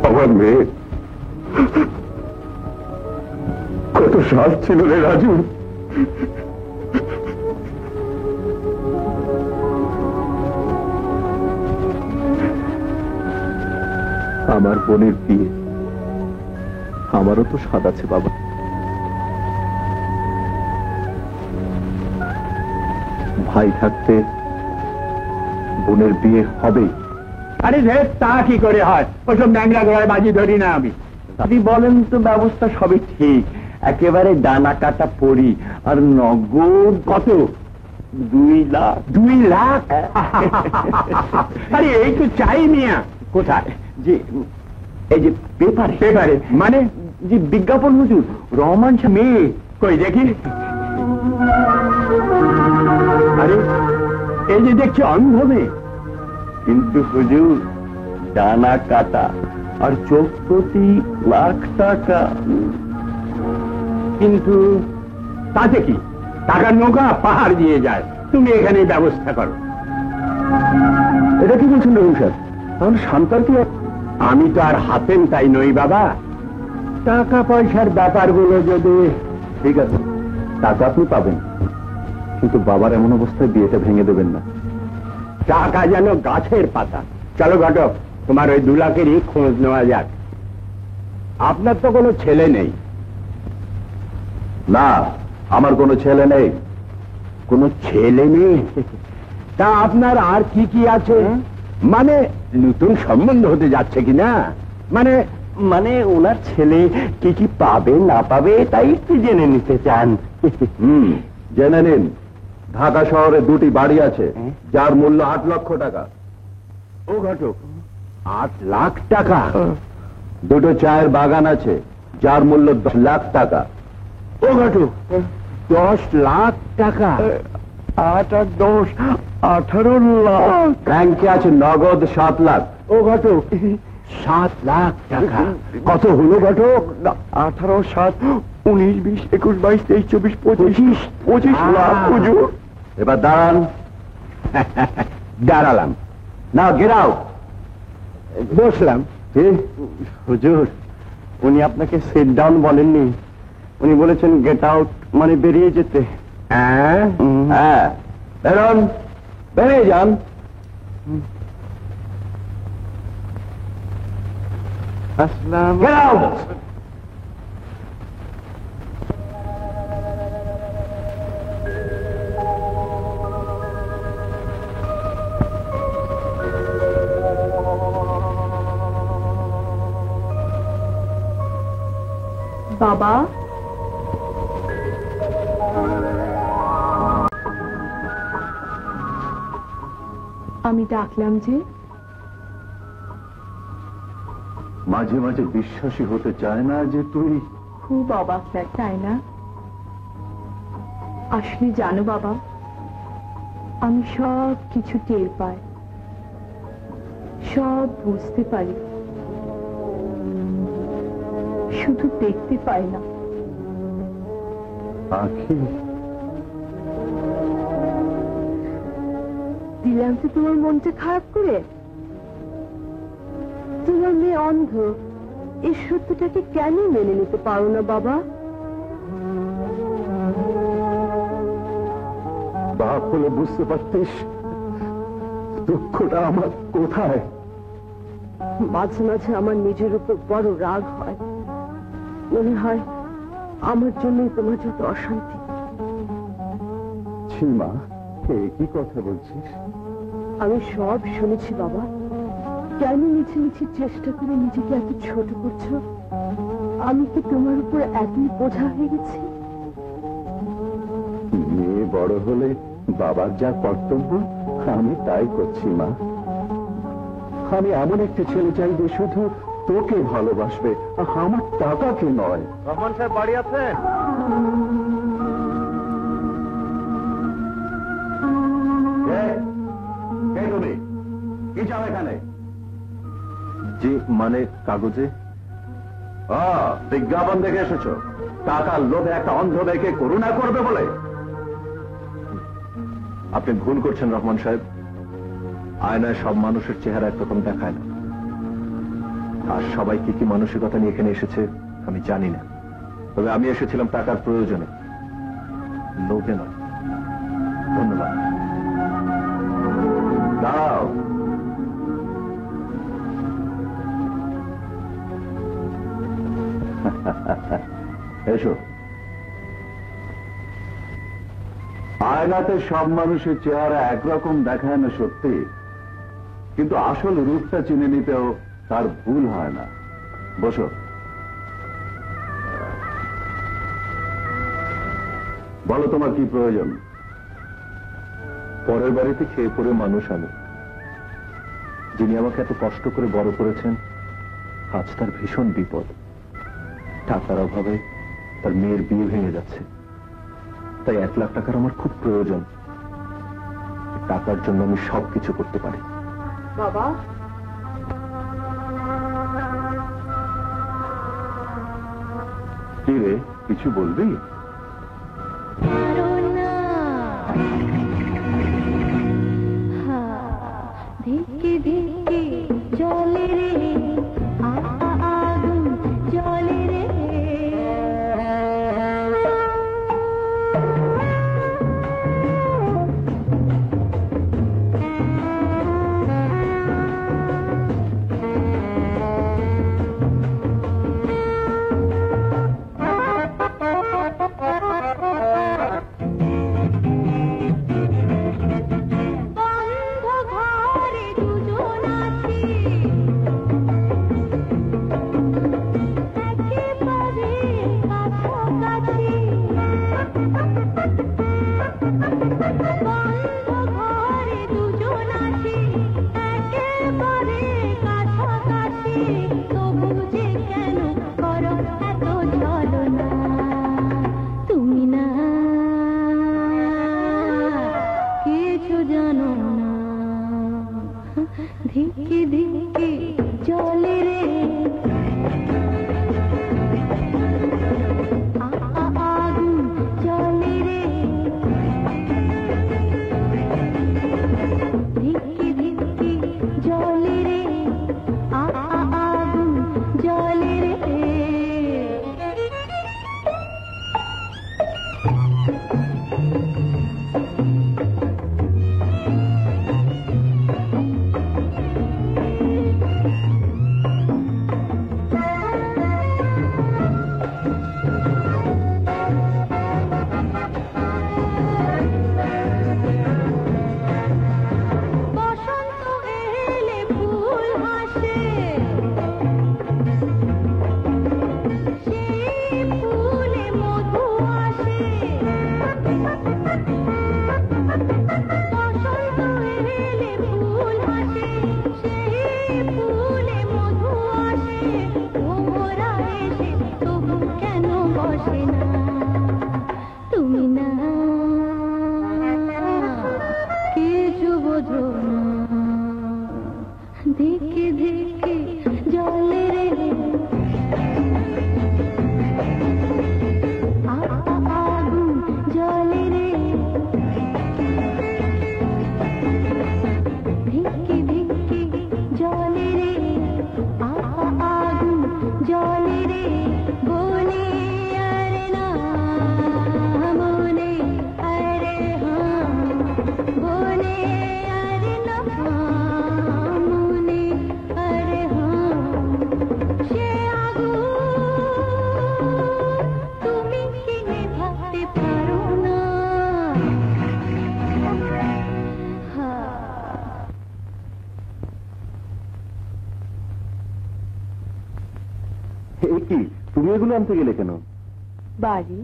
আমার মেয়ে কত সাজ ছিল রে রাজু। আমার বোনের বিয়ে, আমারও তো স্বাদ আছে বাবা। ভাই থাকতে বোনের বিয়ে হবেই। আরে রে, তা কি করে হয়? ওসব ন্যাংরা ঘোড়ায় বাজি ধরি না আমি। আপনি বলেন তো, ব্যবস্থা সবই ঠিক, একেবারে ডানা কাটা পড়ি। আর নগদ কত? 2 লাখ। 2 লাখ? আরে এই তো চাই মিয়া। কোথায়? যে এই যে পেপারে। পেপারে মানে যে বিজ্ঞাপন হুজুর, রহমান শাহ মেয়ে। কই দেখি। আরে এই যে দেখছি অন্ধ মেয়ে, কিন্তু হুজুর ডানা কাটা আর চোখ প্রতি লাখ টাকা। কিন্তু তাতে কি, টাকার নৌকা পাহাড় দিয়ে যায়। তুমি এখানে ব্যবস্থা করো। এটা কি বলছেন রঘু স্যার? তাহলে শান্তার কি? আমি তো আর হাতেন তাই নই বাবা। টাকা পয়সার ব্যাপারগুলো যদি... ঠিক আছে, টাকা আপনি পাবেন, কিন্তু বাবার এমন অবস্থায় বিয়েটা ভেঙে দেবেন না। টাকা যেন গাছের পাতা। চলো ঘটক, তোমার ওই 2 লাখেরই খোঁজ নেওয়া যাক। আপনার তো কোনো ছেলে নেই? না, আমার কোনো ছেলে নেই। কোনো ছেলে নেই? তা আপনার আর কি কি আছে? মানে নতুন সম্বন্ধ হতে যাচ্ছে কিনা? মানে মানে ওনার ছেলে কি কি পাবে না পাবে তাই একটু জেনে নিতে চান। জেনে নিন, ঢাকা শহরে দুটি বাড়ি আছে যার মূল্য 8 লক্ষ টাকা। ও ঘটক, 8 লাখ টাকা? দুটো চায়ের বাগান আছে যার মূল্য 10 লাখ টাকা। ও ঘটক, 10 লাখ টাকা? 8 আর 10 18 লাখ। ব্যাংকে আছে নগদ 7 লাখ। ও ঘটক, 7 লাখ টাকা কত হলো ঘটক? 18 7 19 20 21 22 23 24 25 লাখ হুজুর। এবার দাঁড়ান। দাঁড়ালাম না, গেরাও। বসলাম। হুজুর, উনি আপনাকে সিট ডাউন বলেননি, উনি বলেছেন গেট আউট, মানে বেরিয়ে যেতে। হ্যাঁ, বেরোন, বেরিয়ে যান। আসসালাম। গেরাও। বাবা, আমি ডাকলাম যে? মাঝে মাঝে বিশ্বাসই হতে চায় না যে তুই। খুব অবাক লাগে, তাই না? আসলে জানো বাবা, আমি সব কিছু টের পাই, সব বুঝতে পারি, শুধু দেখতে পাই না। আখি, দিলাম তো তোমার মনটা খারাপ করে? তোমার মেয়ে অন্ধ, এই সত্যটাকে কেন মেনে নিতে পারো না বাবা? বাপ হলে বুঝতে পারতিস দুঃখটা আমার কোথায়। মাঝে মাঝে আমার নিজের উপর বড় রাগ হয়, মনে হয় আমার জন্যই তোমার যত অশান্তি। ছিমা, কি কথা বলছিস? আমি সব শুনেছি বাবা। কেন মিছে মিছে চেষ্টা করে নিজেকে এত ছোট করছো? আমি কি তোমার উপর এতই বোঝা হয়ে গেছি? মেয়ে বড় হলে বাবার যা কর্তব্য আমি তাই করছি মা। আমি এমন একটা ছেলে চাই যে শুধু তোকে ভালোবাসবে, আমার টাকাকে নয়। রহমান সাহেব বাড়ি আছেন? তুমি কি চাও এখানে? জি, মানে কাগজে বিজ্ঞাপন দেখে এসেছো টাকার লোভে একটা অন্ধ মেয়েকে করুণা করবে বলে? আপনি ভুল করছেন রহমান সাহেব। আয়নায় সব মানুষের চেহারা একরকম দেখায় না, আর সবাই কি কি মানসিকতা নিয়ে এখানে এসেছে আমি জানি না। তবে আমি এসেছিলাম টাকার প্রয়োজনে, লোভে নয়। ধন্যবাদ। দাও। এসো। আয়নাতে সব মানুষের চেহারা একরকম দেখায় না সত্যি, কিন্তু আসল রূপটা চিনে নিতেও তার ভুল হয় না। বসো। বলো তোমার কি প্রয়োজন? পরের বাড়িতে খেয়ে পড়ে মানুষ আমি, যিনি আমাকে এত কষ্ট করে বড় করেছেন, আজ তার ভীষণ বিপদ। টাকার অভাবে তার মেয়ের বিয়ে ভেঙে যাচ্ছে, তাই 1 লাখ টাকার আমার খুব প্রয়োজন। টাকার জন্য আমি সবকিছু করতে পারি। বাবা, কি রে, কিছু বলবি? ধিকে ধিকে জলে রে, আগুন জলে রে। বন্ধ ঘরে দুজন আছি, একেবারে কাছাকাছি, তবু যে কেন করো এত ছলনা? তুমি না কিছু জানো না, ধিকি ধিকি জলে রে আগুন জলে রে, ধিকি ধিকি জলে রে আগুন জলে রে। বসন্ত এলে ফুল হাসে, সেই ফুলে মধু আসে। বসন্ত এলে ফুল হাসে, সেই ফুলে মধু আসে। ভোমরা এসে তবু কেন বসে না? তুমি না কিছু বোঝো না, ধিকি ধিকি জলে রে আগুন জলে রে, ধিকি ধিকি জলে রে আগুন জলে রে। বনে আরে না মনে আরে হ্যাঁ, বনে আরে না মনে আরে হ্যাঁ, সে আগুন তুমি কি নেভাতে পারো না? এই কি, তুমি এগুলো আনতে গেলে কেন? বাড়ি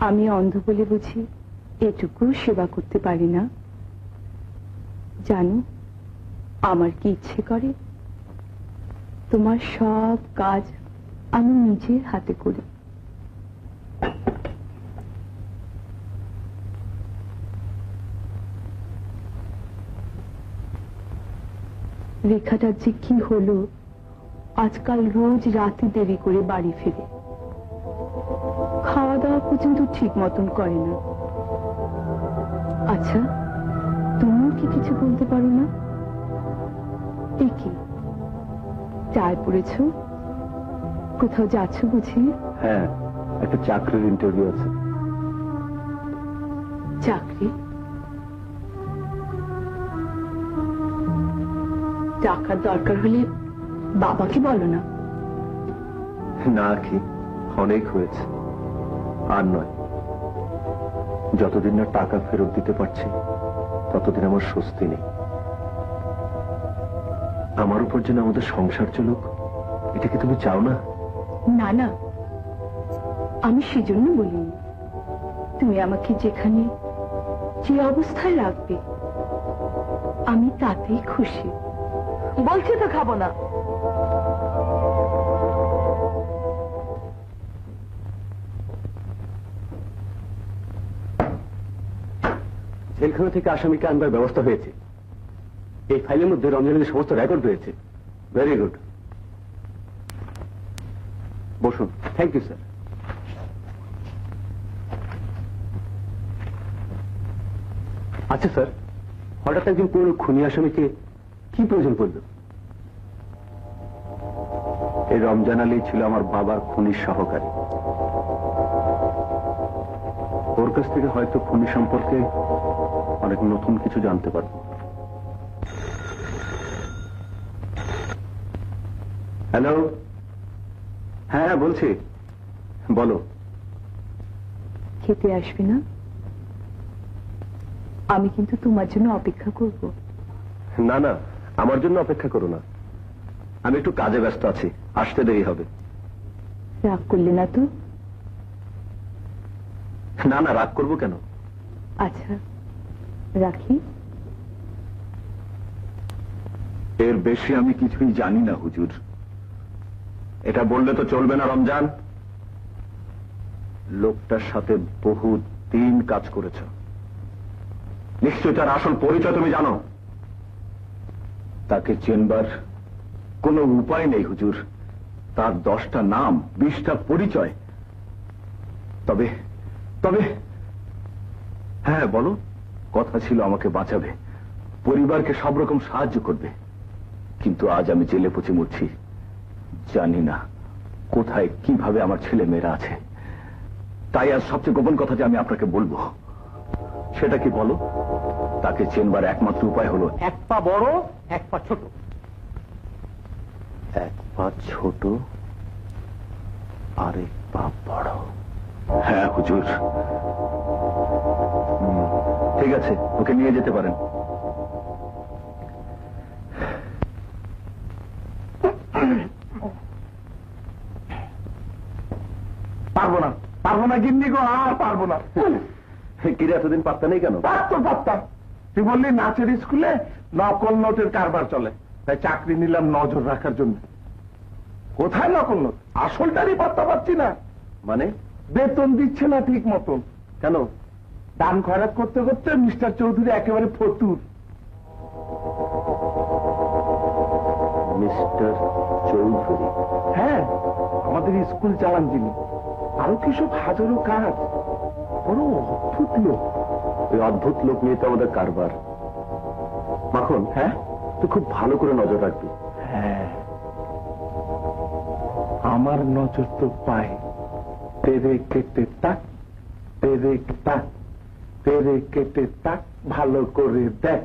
আমি অন্ধ বলে বুঝি এটুকু সেবা করতে পারি না? জানো আমার কি ইচ্ছে করে? তোমার সব কাজ আমি নিজের হাতে করি। রেখাটার যে কি হলো, আজকাল রোজ রাতে দেরি করে বাড়ি ফিরে, খাওয়া দাওয়া পর্যন্ত ঠিক মতন করে না। আচ্ছা তুমিও কি কিছু বলতে পারো না? এ কি চায় পড়েছ? কোথাও যাচ্ছ বুঝি? হ্যাঁ, একটা চাকরির ইন্টারভিউ আছে। চাকরি? টাকার দরকার হলে বাবাকে বলো না। না কি, অনেক হয়েছে, আর নয়। যতদিন না টাকা ফেরত দিতে পারছি ততদিন আমার স্বস্তি নেই। আমার উপর যেন আমাদের সংসার চলুক, এটা কি তুমি চাও না? না না, আমি সেজন্য বলিনি। তুমি আমাকে যেখানে যে অবস্থায় রাখবে আমি তাতেই খুশি। বলছি তো খাবো না। জেলখানা থেকে আসামিকে আনবার ব্যবস্থা হয়েছে। এই ফাইলের মধ্যে রমজানের সমস্ত রেকর্ড রয়েছে। ভেরি গুড, বসুন। Thank you sir. আচ্ছা স্যার, হঠাৎ একজন পুরো খুনি আসামিকে কি প্রয়োজন পড়ল? এই রমজান আলী ছিল আমার বাবার খুনির সহকারী। ওর কাছ থেকে হয়তো খুনি সম্পর্কে অনেক নতুন কিছু জানতে পারবো। হ্যালো, হ্যাঁ বলছি, বলো। খেতে আসবে না? আমি কিন্তু তোমার জন্য অপেক্ষা করব। না না, আমার জন্য অপেক্ষা করো না, আমি একটু কাজে ব্যস্ত আছি, আসতে দেরি হবে। রাগ করলে না তো? না না, রাগ করবো কেন? আচ্ছা রাখি। এর বেশি আমি কিছুই জানি না হুজুর। এটা বললে তো চলবে না রমজান। লোকটার সাথে বহু দিন কাজ করেছ, নিশ্চয় তার আসল পরিচয় তুমি জানো। তাকে চেনবার কোনো উপায় নেই হুজুর। তার 10টা নাম, 20টা পরিচয়। তবে তবে হ্যাঁ বলো, কথা ছিল আমাকে বাঁচাবে, পরিবারকে সব রকম সাহায্য করবে। কিন্তু আজ আমি জেলে পচে মরছি, জানি না কোথায় কিভাবে আমার ছেলে মেয়েরা আছে। তাই আজ সবচেয়ে গোপন কথা যে আমি আপনাকে বলবো, সেটা কি বলো? তাকে চেনবার একমাত্র উপায় হলো এক পা বড় এক পা ছোট। এক পা ছোট আর এক পা বড়। হ্যাঁ হুজুর। ঠিক আছে, ওকে নিয়ে যেতে পারেন। পারবো না গিন্নি গো, আর পারবো না। কিরে এতদিন পাত্তা নেই কেন? পারতাম। তুই বললি নাচের স্কুলে নকল নোটের কারবার চলে, তাই চাকরি নিলাম নজর রাখার জন্য। কোথায় নকল নোট? আসলটারই পাত্তা পাচ্ছি না। মানে? বেতন দিচ্ছে না ঠিক মতন। কেন? দান খয়রাত করতে করতে মিস্টার চৌধুরী একেবারে ফতুর। মিস্টার চৌধুরী? হ্যাঁ, আমাদের স্কুল চালান যিনি। আরো কি সব হাজারো কাজ। বড় অদ্ভুত লোক। ওই অদ্ভুত লোক নিয়ে তো আমাদের কারবার। মাখন, হ্যাঁ, তুই খুব ভালো করে নজর রাখবি। হ্যাঁ, আমার নজর তো পায়। তেরে কেটে তাক, তেরে তাক, তেরে কেটে তাক, ভালো করে দেখ।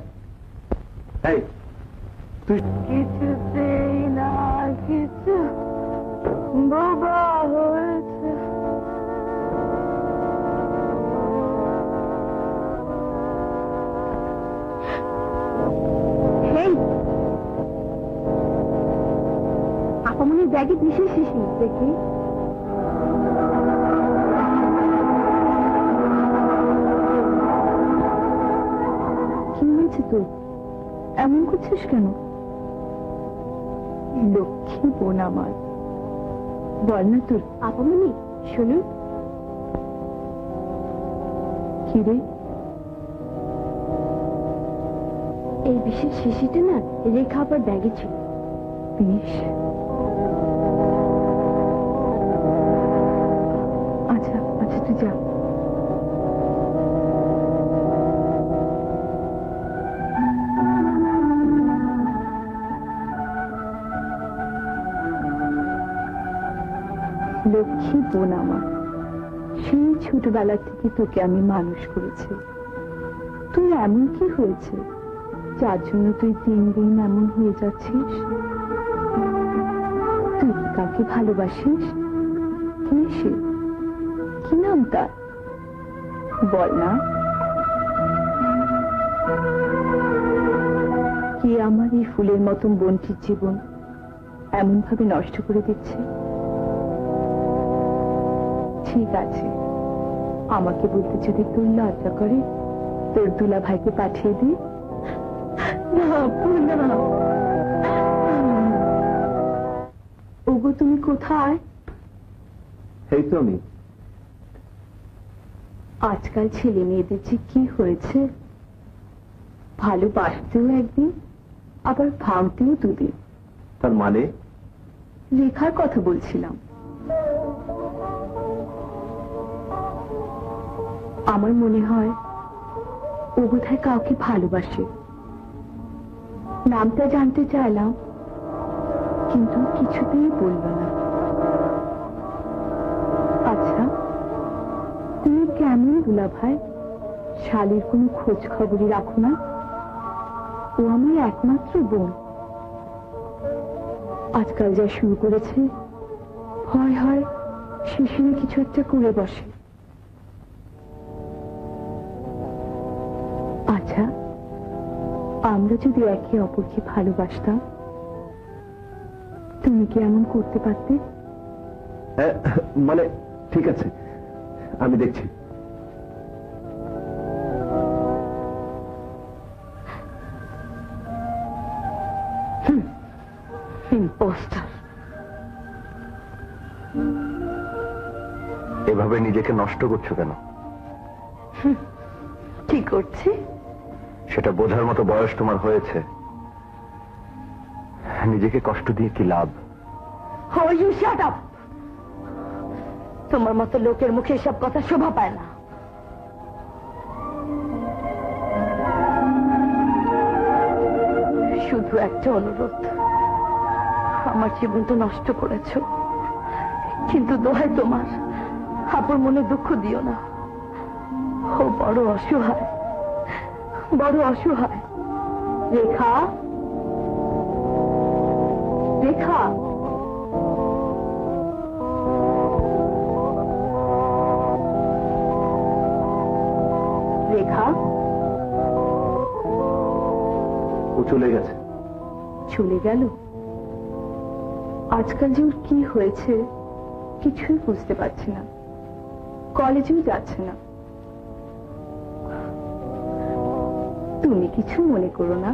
এই তুই কিছুতেই না কিছু বাবা হয়েছে। আপামনির ব্যাগে বিশেষ শিশি দেখি। কি হয়েছে তোর? এমন করছিস কেন? লক্ষ্মী বোন আমার, বল না তোর। আপামনি শুনুন। কি রে? এই বিশেষ শিশিটা না রেখা আবার ব্যাগে ছিল। বেশ, আচ্ছা আচ্ছা তুই যা। লক্ষ্মী বোন আমার, সেই ছোটবেলা থেকে তোকে আমি মানুষ করেছি। তুই এমন কি হয়েছে যার জন্য তুই 3 দিন এমন হয়ে যাচ্ছিস? তুই কি কাউকে ভালোবাসিস? কে সে? কি নাম তার? বল না। কে আমার এই ফুলের মতন বোনটির জীবন এমন ভাবে নষ্ট করে দিচ্ছে? ঠিক আছে, আমাকে বলতে যদি তোর লজ্জা করে, তোর দুলা ভাইকে পাঠিয়ে দি। ওগো তুমি কোথায়? এই তো আমি। আজকাল ছেলে মেয়েদের যে কি হয়েছে, ভালোবাসতেও একদিন আবার ভাঙতেও 2 দিন। তার মানে? লেখার কথা বলছিলাম। আমার মনে হয় ও বোধহয় কাউকে ভালোবাসে। নামটা জানতে চাইলাম, কিন্তু কিছুতেই বলল না। আচ্ছা, তুমি কেমন দুলা ভাই? শালির কোনো খোঁজ খবরই রাখো না? ও আমার একমাত্র বোন। আজকাল যা শুরু করেছে, ভয় হয় শিশিরে কিছু একটা করে বসে। আচ্ছা, আমরা যদি একে অপরকে ভালোবাসতাম, তুমি কি এমন করতে পারতে? মানে ঠিক আছে, আমি দেখছি। ইম্পোস্টার। এভাবে নিজেকে নষ্ট করছো কেন? কি করছি? সেটা বোঝার মতো বয়স তোমার হয়েছে। নিজেকে কষ্ট দিয়ে কি লাভ? Oh, you shut up! তোমার মতো লোকের মুখে এসব কথা শোভা পায় না। শুধু একটা অনুরোধ, আমার জীবনটা নষ্ট করেছো, কিন্তু দোহাই তোমার, আপুর মনে দুঃখ দিও না। ও বড় অসহায়, বড় অসহায়। রেখা, রেখা, রেখা। ও চলে গেছে। চলে গেল? আজকাল যে ওর কি হয়েছে কিছুই বুঝতে পারছি না। কলেজেও যাচ্ছে না। তুমি কিছু মনে করো না,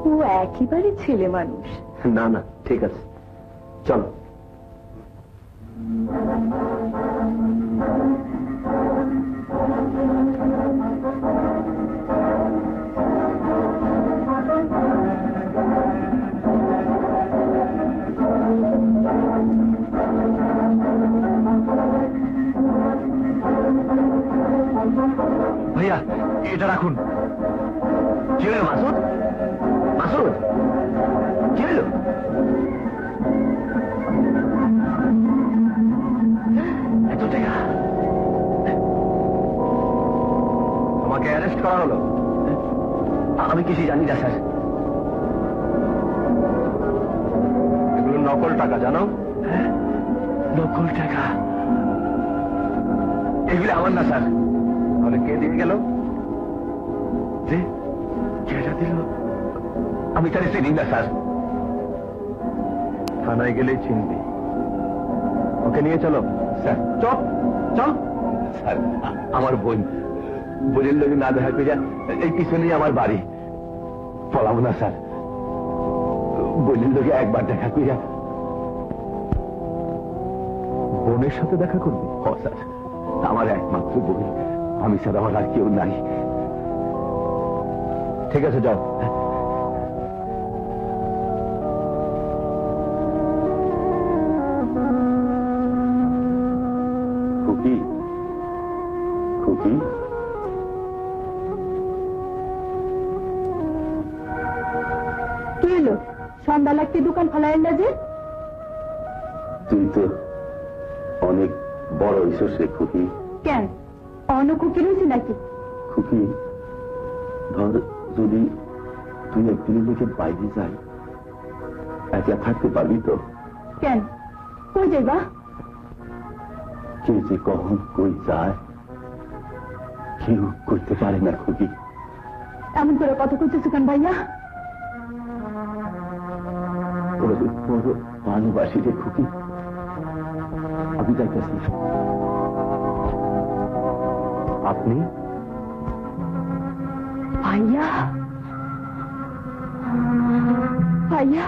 ও একেবারে ছেলে মানুষ। না না, ঠিক আছে, চলো। ভাইয়া, এটা রাখুন। কি হলো মাসুদ? মাসুদ, কি হলো? এত টাকা তোমাকে অ্যারেস্ট করা হলো? আমি কিছু জানি না স্যার। এগুলো নকল টাকা, জানো? নকল টাকা? এগুলো আমার না স্যার। তাহলে কে দিয়ে গেল? যে কেটা দিল আমি তার চিনি না স্যার। থানায় গেলেই চিনবি। ওকে নিয়ে চলো। স্যার চল চল। স্যার আমার বোনের লোক না দেখা কইরা এই পিছনেই আমার বাড়ি। পলাবো না স্যার, বোনের লোকে একবার দেখা কইরা। বোনের সাথে দেখা করবি? ও স্যার, আমার একমাত্র বোন, আমি স্যার, আমার আর কেউ নাই। ঠিক আছে, যাও। খুকি, খুকি, কি হলো? সন্ধ্যা লাগতে দোকান ফেলাইল না যে? তুই তো অনেক বড় হইছস রে খুকি। কেন, অন্য কুকি রয়েছে নাকি? খুকি, ধর যদি তুই একদিনের দিকে বাইরে যাই, একলা থাকতে পারবি তো? কেন, কই যাইবা? কে যে কখন কই যায় কেউ করতে পারে না খুকি। এমন করে কথা কইতেছো কেন ভাইয়া? বড় ভালোবাসি রে খুকি। আমি যাইতেছি। আপনি? ভাইয়া, ভাইয়া,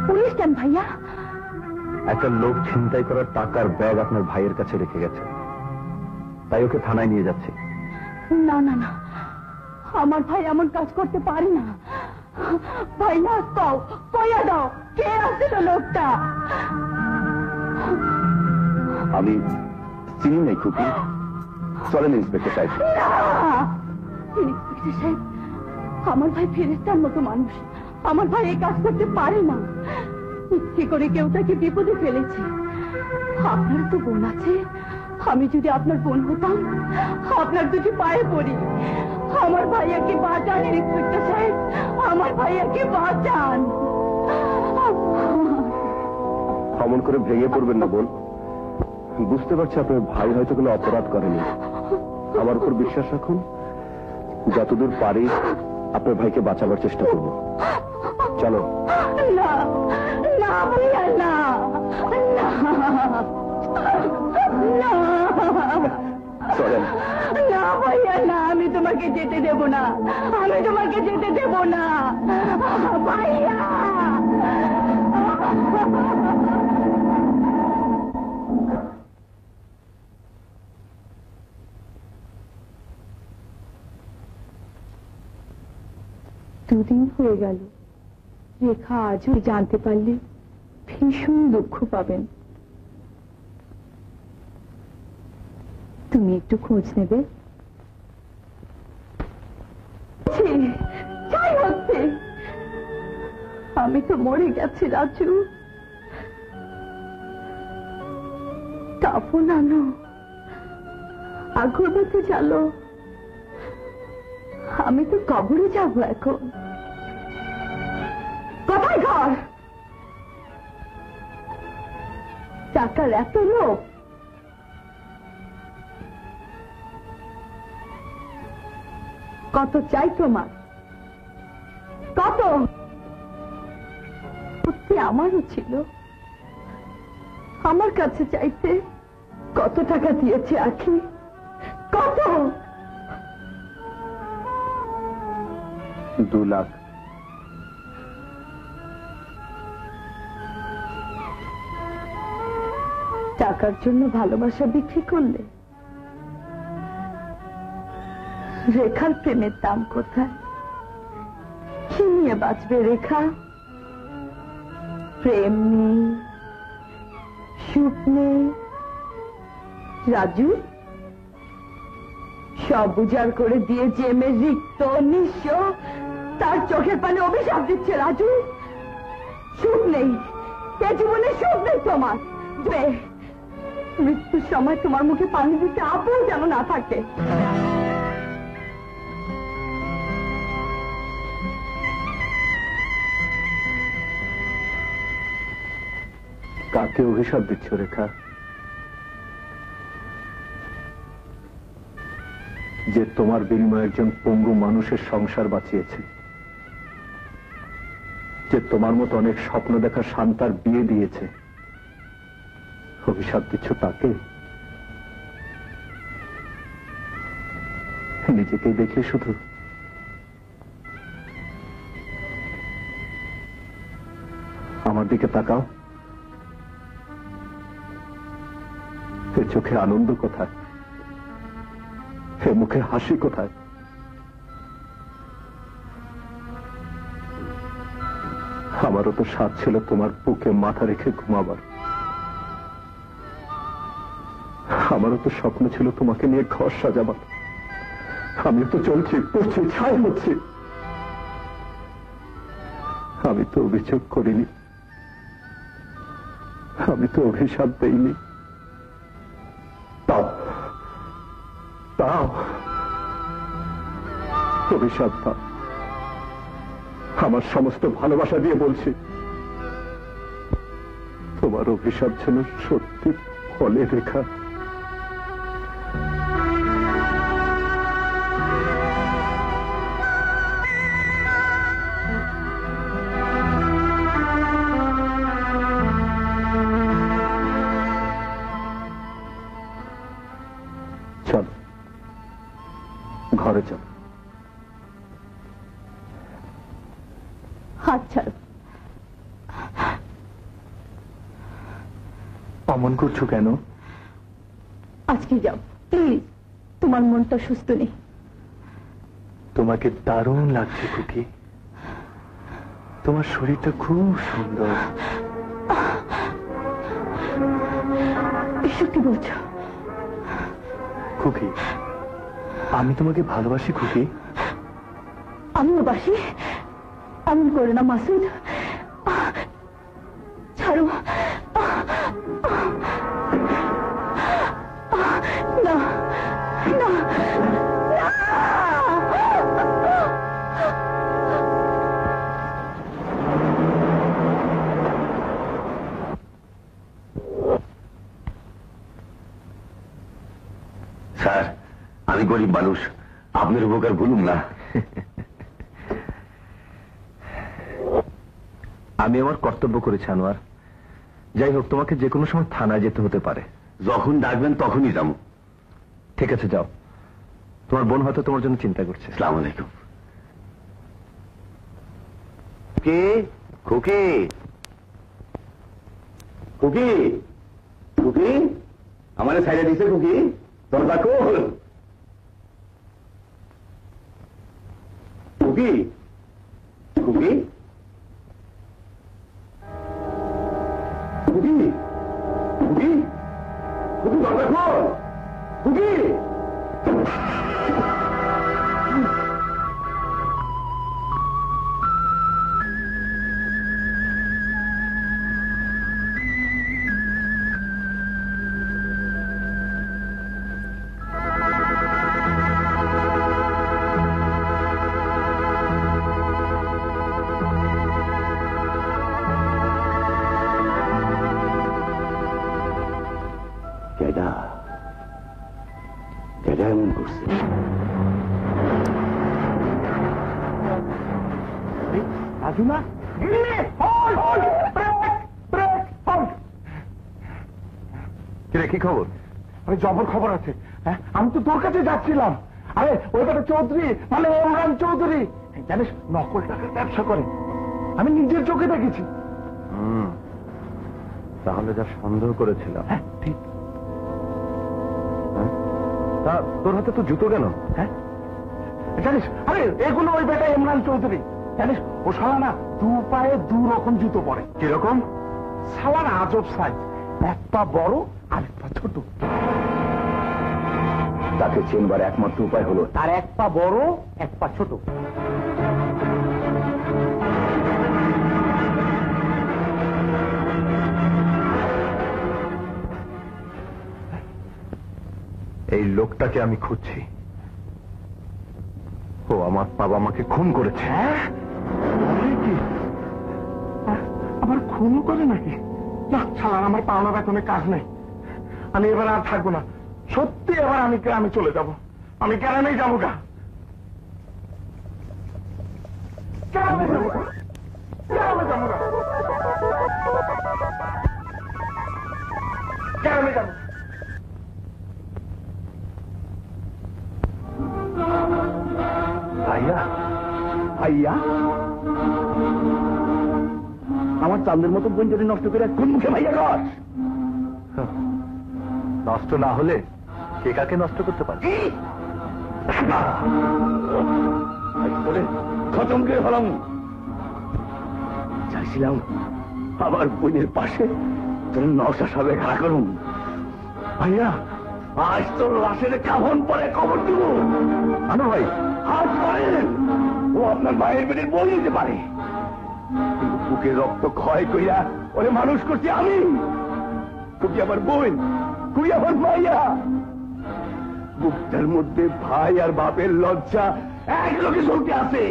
পুলিশ কেন ভাইয়া? একটা লোক ছিনতাই করার টাকার ব্যাগ আপনার ভাইয়ের কাছে রেখে গেছে, তাই ওকে থানায় নিয়ে যাচ্ছে। না না না, আমার ভাই এমন কাজ করতে পারে না। ভাইয়া কও, কইয়া দাও কে আসছিল লোকটা? আমি চিনি নাই খুকি। চলেন ইন্সপেক্টর সাহেব। ইন্সপেক্টর সাহেব, আমার ভাই ফেরেশতার মতো মানুষ, আমার ভাই এই কাজ করতে পারে না। ইচ্ছে করে কেউ তাকে বিপদে ফেলেছে। আপনার তো বোন আছে, আমি যদি আপনার বোন হতাম আপনার দুটি পায়ে পড়ি। আমার ভাইয়াকে বাঁচান ইন্সপেক্টর সাহেব, আমার ভাইয়াকে বাঁচান। অমন করে ভেঙে পড়বেন না বোন। বুঝতে পারছি আপনার ভাই হয়তো কোনো অপরাধ করেনি। আমার উপর বিশ্বাস রাখুন, যতদূর পারি আপনার ভাইকে বাঁচাবার চেষ্টা করব। চলো। না না ভাইয়া, না না চলেন। না ভাইয়া, না, আমি তোমার তোমাকে যেতে দেব না, আমি তোমাকে যেতে দেব না ভাইয়া। দুদিন হয়ে গেল, রেখা আজও জানতে পারলে ভীষণ দুঃখ পাবেন। তুমি একটু খোঁজ নেবে? যাই হচ্ছে, আমি তো মরে গেছি রাজু। কাপড় আনো, আগরবাতি জ্বালো, আমি তো কবরে যাব এখন। কোথায় ঘর? টাকার এত লোক, কত চাই তোমার? কত? সত্যি আমারও ছিল, আমার কাছে চাইতে কত টাকা দিয়েছে আখি? কত? 2 লাখ। টাকার জন্য ভালোবাসা বিক্রি করলে? রেখার প্রেমের দাম কোথায়? কি নিয়ে বাঁচবে রেখা? প্রেম নেই, সুখ নেই। রাজু, সব উজাড় করে দিয়ে যে মেয়ে রিক্ত নিঃস্ব, তার চোখের পানে অভিশাপ দিচ্ছে রাজু। সুখ নেই, এ জীবনে সুখ নেই তোমার। মৃত্যুর সময় তোমার মুখে পানি দিতে আপন যেন না থাকে। কাকে অভিশাপ দিচ্ছ রেখা? যে তোমার বিনিময়ে একজন পঙ্গু মানুষের সংসার বাঁচিয়েছে, যে তোমার মতো অনেক স্বপ্ন দেখা শান্তার বিয়ে দিয়েছে, অভিশাপ দিচ্ছ তাকে? নিজেকেই দেখলে শুধু। আমার দিকে তাকাও, এ চোখে আনন্দ কোথায়? এ মুখে হাসি কোথায়? আমারও তো স্বাদ ছিল তোমার বুকে মাথা রেখে ঘুমাবার, আমারও তো স্বপ্ন ছিল তোমাকে নিয়ে ঘর সাজাবার। আমি তো চলছি, পড়ছি, ছাই হচ্ছি। আমি তো অভিযোগ করিনি, আমি তো অভিশাপ দেইনি। তাও তাও অভিশাপ দাও। আমার সমস্ত ভালোবাসা দিয়ে বলছি, তোমার অভিশাপ যেন সত্যি ফলে রেখা। চল ঘরে চল। আচ্ছা, অমন করছো কেন? আজকে যাও প্লিজ, তোমার মনটা সুস্থ নেই। তোমাকে দারুণ লাগছে খুকি, তোমার শরীরটা খুব সুন্দর। এসব কি বলছো? খুকি, আমি তোমাকে ভালোবাসি খুকি। আমিও বাসি, এমন করে না মাসুদ, ছাড়ো। না না স্যার, আমি গরিব মানুষ, আপনার উপকার ভুলুম না। আমি আমার কর্তব্য করেছি আনোয়ার। যাই হোক, তোমাকে যে কোনো সময় থানায় যেতে হতে পারে। যখন ডাকবেন তখনই যাবো। ঠিক আছে, যাও। তোমার বোন হয়তো তোমার জন্য চিন্তা করছে। আসসালামু আলাইকুম। কে খুকি? খুকি খুকি আমার সাইডে দিছে খুকি, দরজা খোল। খুকি খুকি খুকি খুকি খুকি দরজা খোল খুকি। এমন করছে রাজুনা, কি খবর? আরে জবর খবর আছে। হ্যাঁ, আমি তো তোর কাছে যাচ্ছিলাম। আরে ওই বেটা চৌধুরী, মানে ইমরান চৌধুরী, জানিস নকল টাকার ব্যবসা করে। আমি নিজের চোখে দেখেছি। তাহলে যা সন্দেহ করেছিলাম। হ্যাঁ ঠিক। তা তোর হাতে তো জুতো কেন? হ্যাঁ জানিস, আরে এগুলো ওই বেটা ইমরান চৌধুরী। জানিস ও শালা না দু পায়ে দু রকম জুতো পরে। কিরকম? শালা না আজব সাইজ, এক পা বড় আর এক পা ছোট। তাকে চেনবার একমাত্র উপায় হলো তার এক পা বড় এক পা ছোট। এই লোকটাকে আমি খুঁজছি। ও আমার বাবা আমাকে খুন করেছে। কি আবার খুনও করে নাকি? না শালার আমার পাওনা বেতনে কাজ নেই। আমি এবার আর থাকবো না, সত্যি এবার আমি গ্রামে চলে যাব। আমি গ্রামেই যাবো গা, গ্রামে যাবো গা, গ্রামে যাবো গা, গ্রামে যাবো। ভাইয়া ভাইয়া আমার চাঁদের মতো বোন যদি নষ্ট করে কোন মুখে ভাইয়া কর? নষ্ট না হলে কে কাকে নষ্ট করতে পারে? খতম করে ফেলাম। চাইছিলাম আবার বোনের পাশে তোর নশা সবে ঘা করুন। ভাইয়া আজ তোর লাশের কাফন পরে কবর দিব। আনো ভাই, হাত করেন, ও আপনার মায়ের পেটের বই দিতে পারে, কিন্তু বুকের রক্ত ক্ষয় করিয়া ওরে মানুষ করছি আমি। তুই আমার বোন, তুই আমার মাইয়া। বুকটার মধ্যে ভাই আর বাপের লজ্জা এক লোকে চলতে আছে।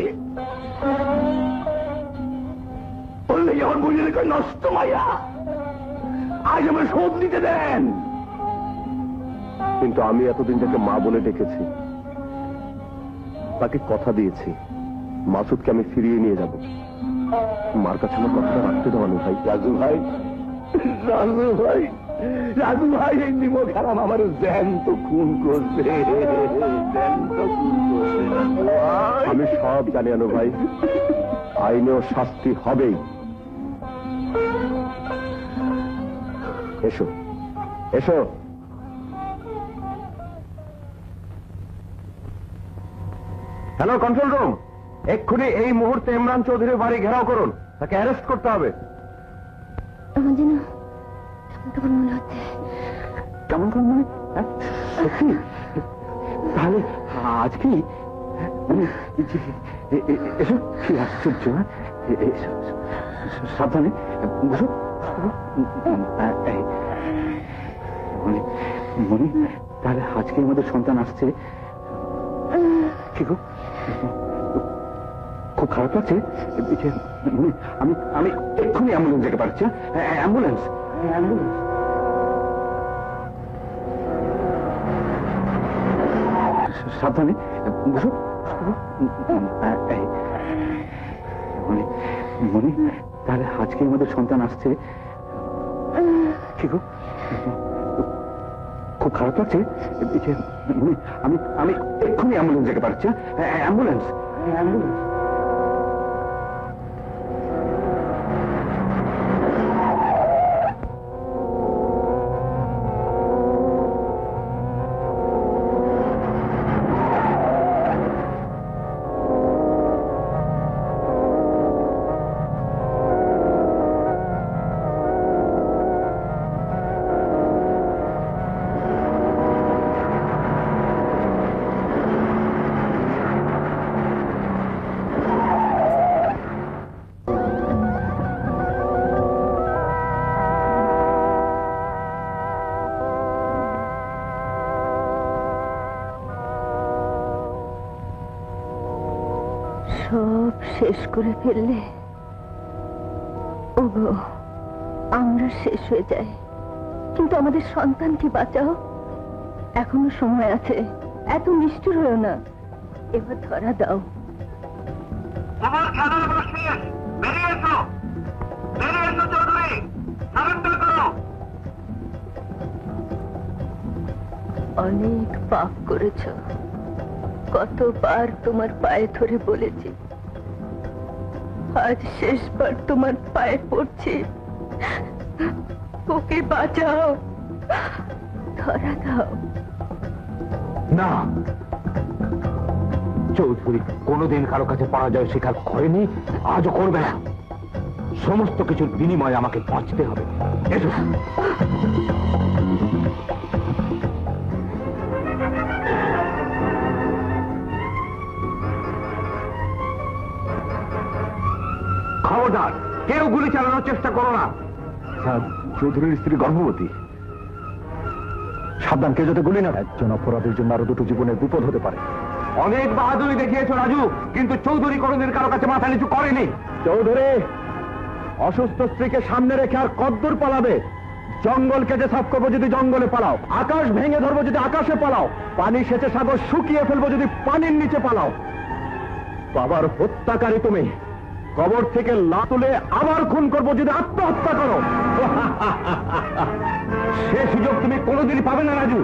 বললে আমার বোনের কই নষ্ট মাইয়া, আজ আমার শোধ নিতে দেন। কিন্তু আমি এতদিন তাকে মা বলে ডেকেছি, তাকে কথা দিয়েছি মাসুদকে আমি ফিরিয়ে নিয়ে যাব। মার কাছে আমার কথাটা রাখতে দেওয়ানো ভাই। রাজু ভাই, রাজু ভাই, রাজু ভাই, এই নিমো খারাপ আমার জ্যান্ত খুন করছে, জ্যান্ত খুন করছে। আমি সব জানি আনো ভাই, আইনেও শাস্তি হবেই। এসো এসো। হ্যালো কন্ট্রোল রুম, এক্ষুনি এই মুহূর্তে ইমরান চৌধুরীর বাড়ি ঘেরাও করুন, তাকে অ্যারেস্ট করতে হবে। আমার যেন কেমন মনে হচ্ছে। কেমন কেমন মানে? সত্যি? তাহলে আজকে এসো। কি আশ্চর্য, সাবধানে বসো। মনে তাহলে আজকে আমাদের সন্তান আসছে। কি গো, খুব খারাপ লাগছে? আমি আমি এক্ষুনি অ্যাম্বুলেন্স ডেকে পাচ্ছি। Ambulance, ambulance. সাবধানে বসো। মনে তাহলে আজকে আমাদের সন্তান আসছে। কি গো, খুব খারাপ লাগছে? আমি আমি এক্ষুনি অ্যাম্বুলেন্স ডেকে পাচ্ছি। Ambulance ambulance. সব শেষ করে ফেললে ওগো, আমরা শেষ হয়ে যাই, কিন্তু আমাদের সন্তানকে বাঁচাও। এখনো সময় আছে, এত নিষ্ঠুর হয়েও না, এবার ধরা দাও। আমার খেলার বসে বেরিয়ে এসো, বেরিয়ে এসো চৌধুরী, সারেন্ডার করো। অনেক পাপ করেছ, কতবার তোমার পায়ে ধরে বলেছি, আজ শেষবার তোমার পায়ে পড়ছি, ওকে বাঁচাও, ধরা দাও। না, চৌধুরী কোনোদিন কারো কাছে পরাজয় স্বীকার করেনি, আজও করবে না। সমস্ত কিছুর বিনিময়ে আমাকে বাঁচতে হবে। এসো। খবরদার, কেউ গুলি চালানোর চেষ্টা করো না। স্যার, চৌধুরীর স্ত্রী গর্ভবতী। সাবধান, কে যাতে গুলি না। একজন অপরাধীর জন্য আরো দুটো জীবনের বিপদ হতে পারে। অনেক বাহাদুরি দেখিয়েছো রাজু, কিন্তু চৌধুরী কোনোদিন কারো কাছে মাথা নিচু করেনি। চৌধুরী, অসুস্থ স্ত্রীকে সামনে রেখে আর কদ্দূর পালাবে? জঙ্গল কেটে সাফ করবো যদি জঙ্গলে পালাও, আকাশ ভেঙে ধরবো যদি আকাশে পালাও, পানি সেচে সাগর শুকিয়ে ফেলবো যদি পানির নিচে পালাও। বাবার হত্যাকারী তুমি, কবর থেকে লা তুলে আবার খুন করবো যদি আত্মহত্যা করো। সে সুযোগ তুমি কোনোদিনই পাবে না রাজু।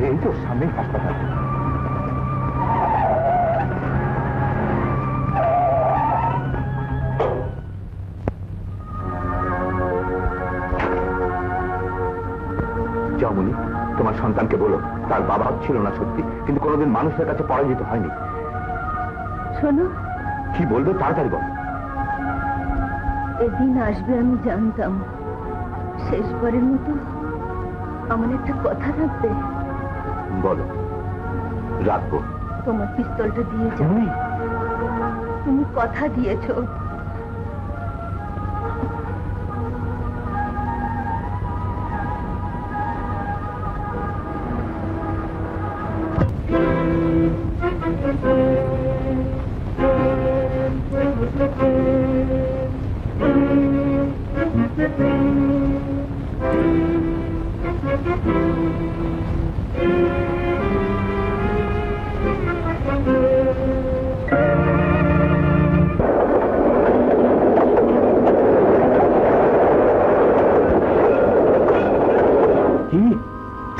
এই তো সামনেই হাসপাতাল। যামুনি, তোমার সন্তানকে বলো তার বাবা ছিল না সত্যি, কিন্তু কোনোদিন মানুষের কাছে পরাজিত হয়নি। শোনো, কি বলবে তাড়াতাড়ি বল। এদিন আসবে আমি জানতাম। শেষবারের মতো আমার একটা কথা রাখবে? বলো। রাখবো। তোমার পিস্তলটা দিয়ে যাও। তুমি কথা দিয়েছো।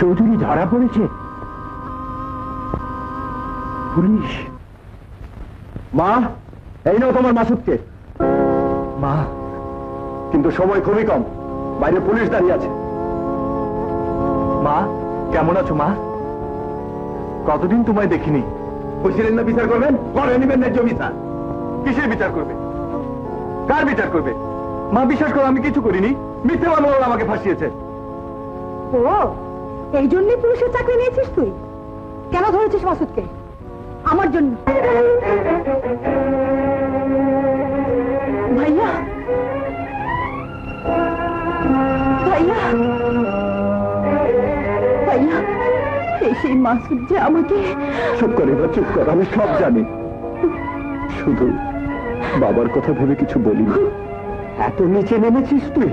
চৌধুরী ধরা পড়েছে। পুলিশ। মা, এই নাও তোমার মাসুদকে। মা, কিন্তু সময় খুবই কম, বাইরে পুলিশ দাঁড়িয়ে আছে। মা, কেমন আছো মা? কতদিন তোমায় দেখিনি। বলছিলেন না বিচার করবেন, করে নিবেন ন্যায্য বিচার। কিসের বিচার করবে? কার বিচার করবে? মা বিশ্বাস করো আমি কিছু করিনি, মিথ্যে মামলা আমাকে ফাঁসিয়েছে। ও এই জন্যই পুলিশের চাকরি নিয়েছিস তুই? কেন ধরেছিস মাসুদকে? আমার জন্য। ভাইয়া ভাইয়া ভাইয়া, এই সেই মাসুদ যে আমাকে... চুপ করে না, চুপ কর, আমি সব জানি। শুধু বাবার কথা ভেবে কিছু বলিনি। এত নিচে নেমেছিস তুই?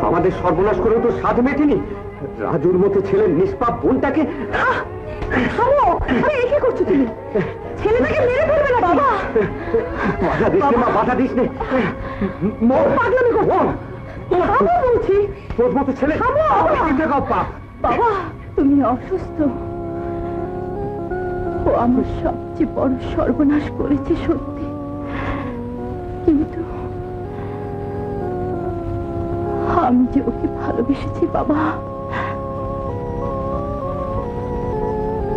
আমাদের সর্বনাশ করে তো স্বাদ মেটেনি। রাজুর মতো ছেলের নিষ্পাপ বোনটাকে... কি করছো তুমি? ছেলেটাকে মেরে ফেলবে না বাবা। বাধা দিস নে মা, বাধা দিস নে। পাগলামি করছো? বলছি তোর মতো ছেলে বাবা, তুমি অসুস্থ। ও আমার সবচেয়ে বড় সর্বনাশ করেছে সত্যি, কিন্তু আমি যে ওকে ভালোবেসেছি বাবা।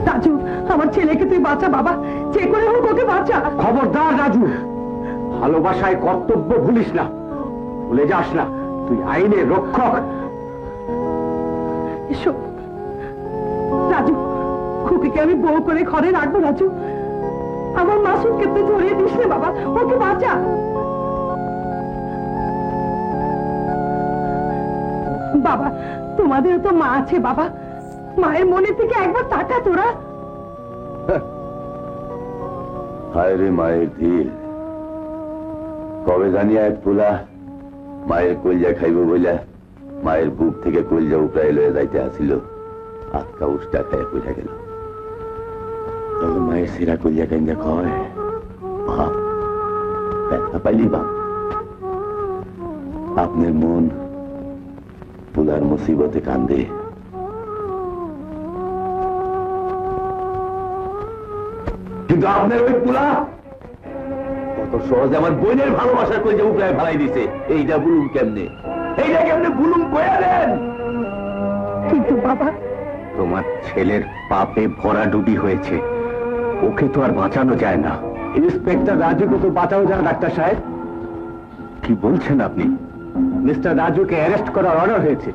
রাজু, আমার ছেলেকে তুই বাঁচা বাবা, যে করে হোক ওকে বাঁচা। খবরদার রাজু, ভালোবাসায় কর্তব্য ভুলিস না, ভুলে যাস না, তুই আইনের রক্ষক। এসো রাজু, খুকিকে আমি বউ করে ঘরে রাখবো। রাজু, আমার মাসুদকে তুই ধরিয়ে দিস না বাবা, ওকে বাঁচা। বাবা, তোমাদের তো মা আছে বাবা, মায়ের মনে থেকে একবার তাকা তোরা। হায় রে মায়ের দিল, কবে জানি এক পোলা মায়ের কলজা খাইব বইলা মায়ের বুক থেকে কলজা উপড়াই লয়ে যাইতে আসিল, আটকা উষ্টা খায় পড়া গেল। তবে মায়ের সিরা কলজা কান্দা কয়, বাপ ব্যথা পাইলি বাপ। আপনার মন পোলার মুসিবতে কান্দে, কিন্তু আপনার ওই পোলা কত সহজে আমার বোনের ভালোবাসার কলজা উপড়ায় ফেলাই দিছে। এইটা বলুন কেমনে, এইটা কেমনে বলুন কয়া দেন। কিন্তু বাবা, তোমার ছেলের পাপে ভরা ডুবি হয়েছে, ওকে তো আর বাঁচানো যায় না। ইন্সপেক্টর রাজুকে তো বাঁচানো যায় ডাক্তার সাহেব। কি বলছেন আপনি? মিস্টার রাজুকে অ্যারেস্ট করার অর্ডার হয়েছে।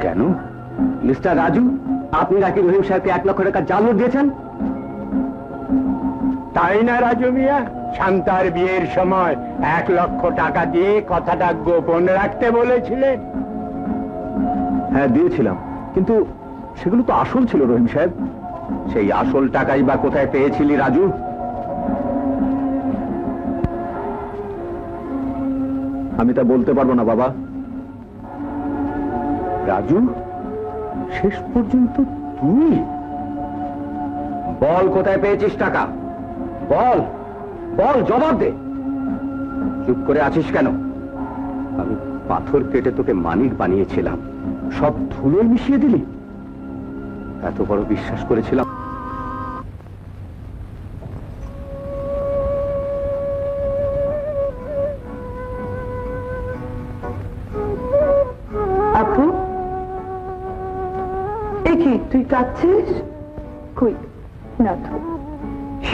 কেন? মিস্টার রাজু, আপনি নাকি রহিম সাহেবকে 1 লক্ষ টাকা জাল নোট দিয়েছেন? তাই না রাজু মিয়া? শান্তার বিয়ের সময় 1 লক্ষ টাকা দিয়ে কথাটা গোপন রাখতে বলেছিলেন। হ্যাঁ দিয়েছিলাম, কিন্তু সেগুলো তো আসল ছিল রহিম সাহেব। সেই আসল টাকাই বা কোথায় পেয়েছিলি রাজু? আমি তা বলতে পারবো না বাবা। রাজু, শেষ পর্যন্ত তুই বল কোথায় পেয়েছিস টাকা? বল বল, জবাব দে। চুপ করে আছিস কেন? আমি পাথর কেটে তোকে মানিক বানিয়েছিলাম, সব ধুলোয় মিশিয়ে দিলি? এত বড় বিশ্বাস করেছিলাম। আপু, একে তুই কাঁদছিস? কই না তো,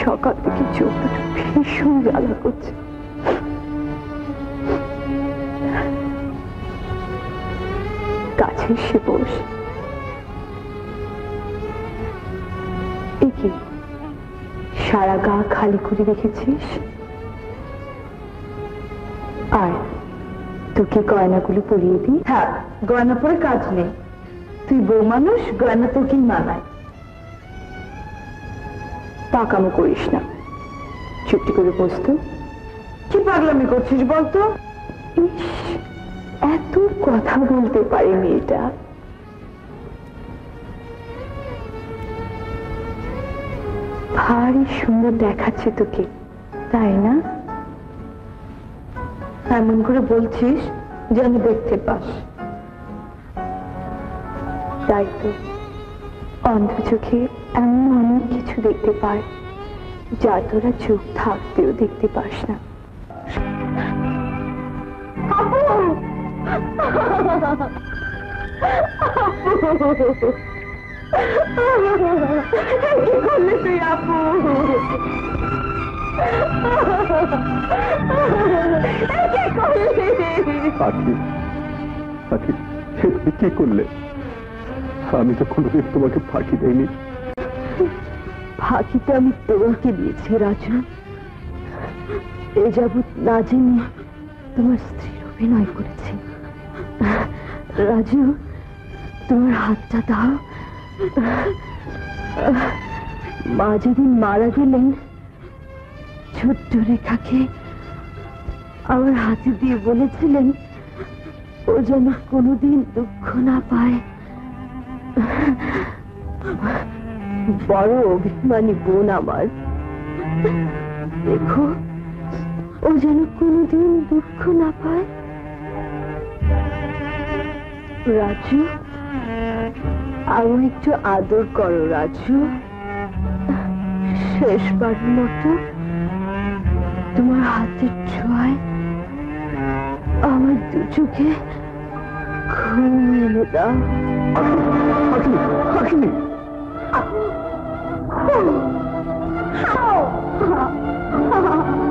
সকাল থেকে চোখ দুটো ভীষণ জ্বালা করছে। কাছে এসে বস। একে সারা গা খালি করে রেখেছিস? আয়, তোকে গয়নাগুলো পরিয়ে দিই। হ্যাঁ, গয়না পরে কাজ নেই, তুই বউ মানুষ, গয়না তোকেই মানায়। পাকামো করিস না, চুপটি করে বসতো। কি পাগলামি করছিস বলতো? ইস, এত কথা বলতে পারে মেয়েটা। ভারী সুন্দর দেখাচ্ছে তোকে, তাই না? এমন করে বলছিস যেন দেখতে পাস। তাই তো অন্ধ চোখে এমন অনেক কিছু দেখতে পায় যা তোরা চোখ থাকতেও দেখতে পাস না। কি করলে তুই আপু? পাখি পাখি সে তুমি কি করলে? আমি তো কোনোদিন তোমাকে ফাঁকি দেইনি। ফাঁকিটা আমি তোমাকে দিয়েছি রাজু। এ যাবৎ না জেনে তোমার স্ত্রীর অভিনয় করেছি। রাজু, তোমার হাতটা দাও। মা যেদিন মারা গেলেন, ছোট্ট রেখাকে আমার হাতে দিয়ে বলেছিলেন ও যেন কোনোদিন দুঃখ না পায়। বড় অভিমানী বোন আমার, দেখো ও যেন কোনোদিন দুঃখ না পায়। রাজু, আমার একটু আদর করো রাজু। শেষবার মতো তোমার হাতের ছোঁয়ায় আমার দু চোখে ঘুম এনে দাও। পাখি পাখি Oh!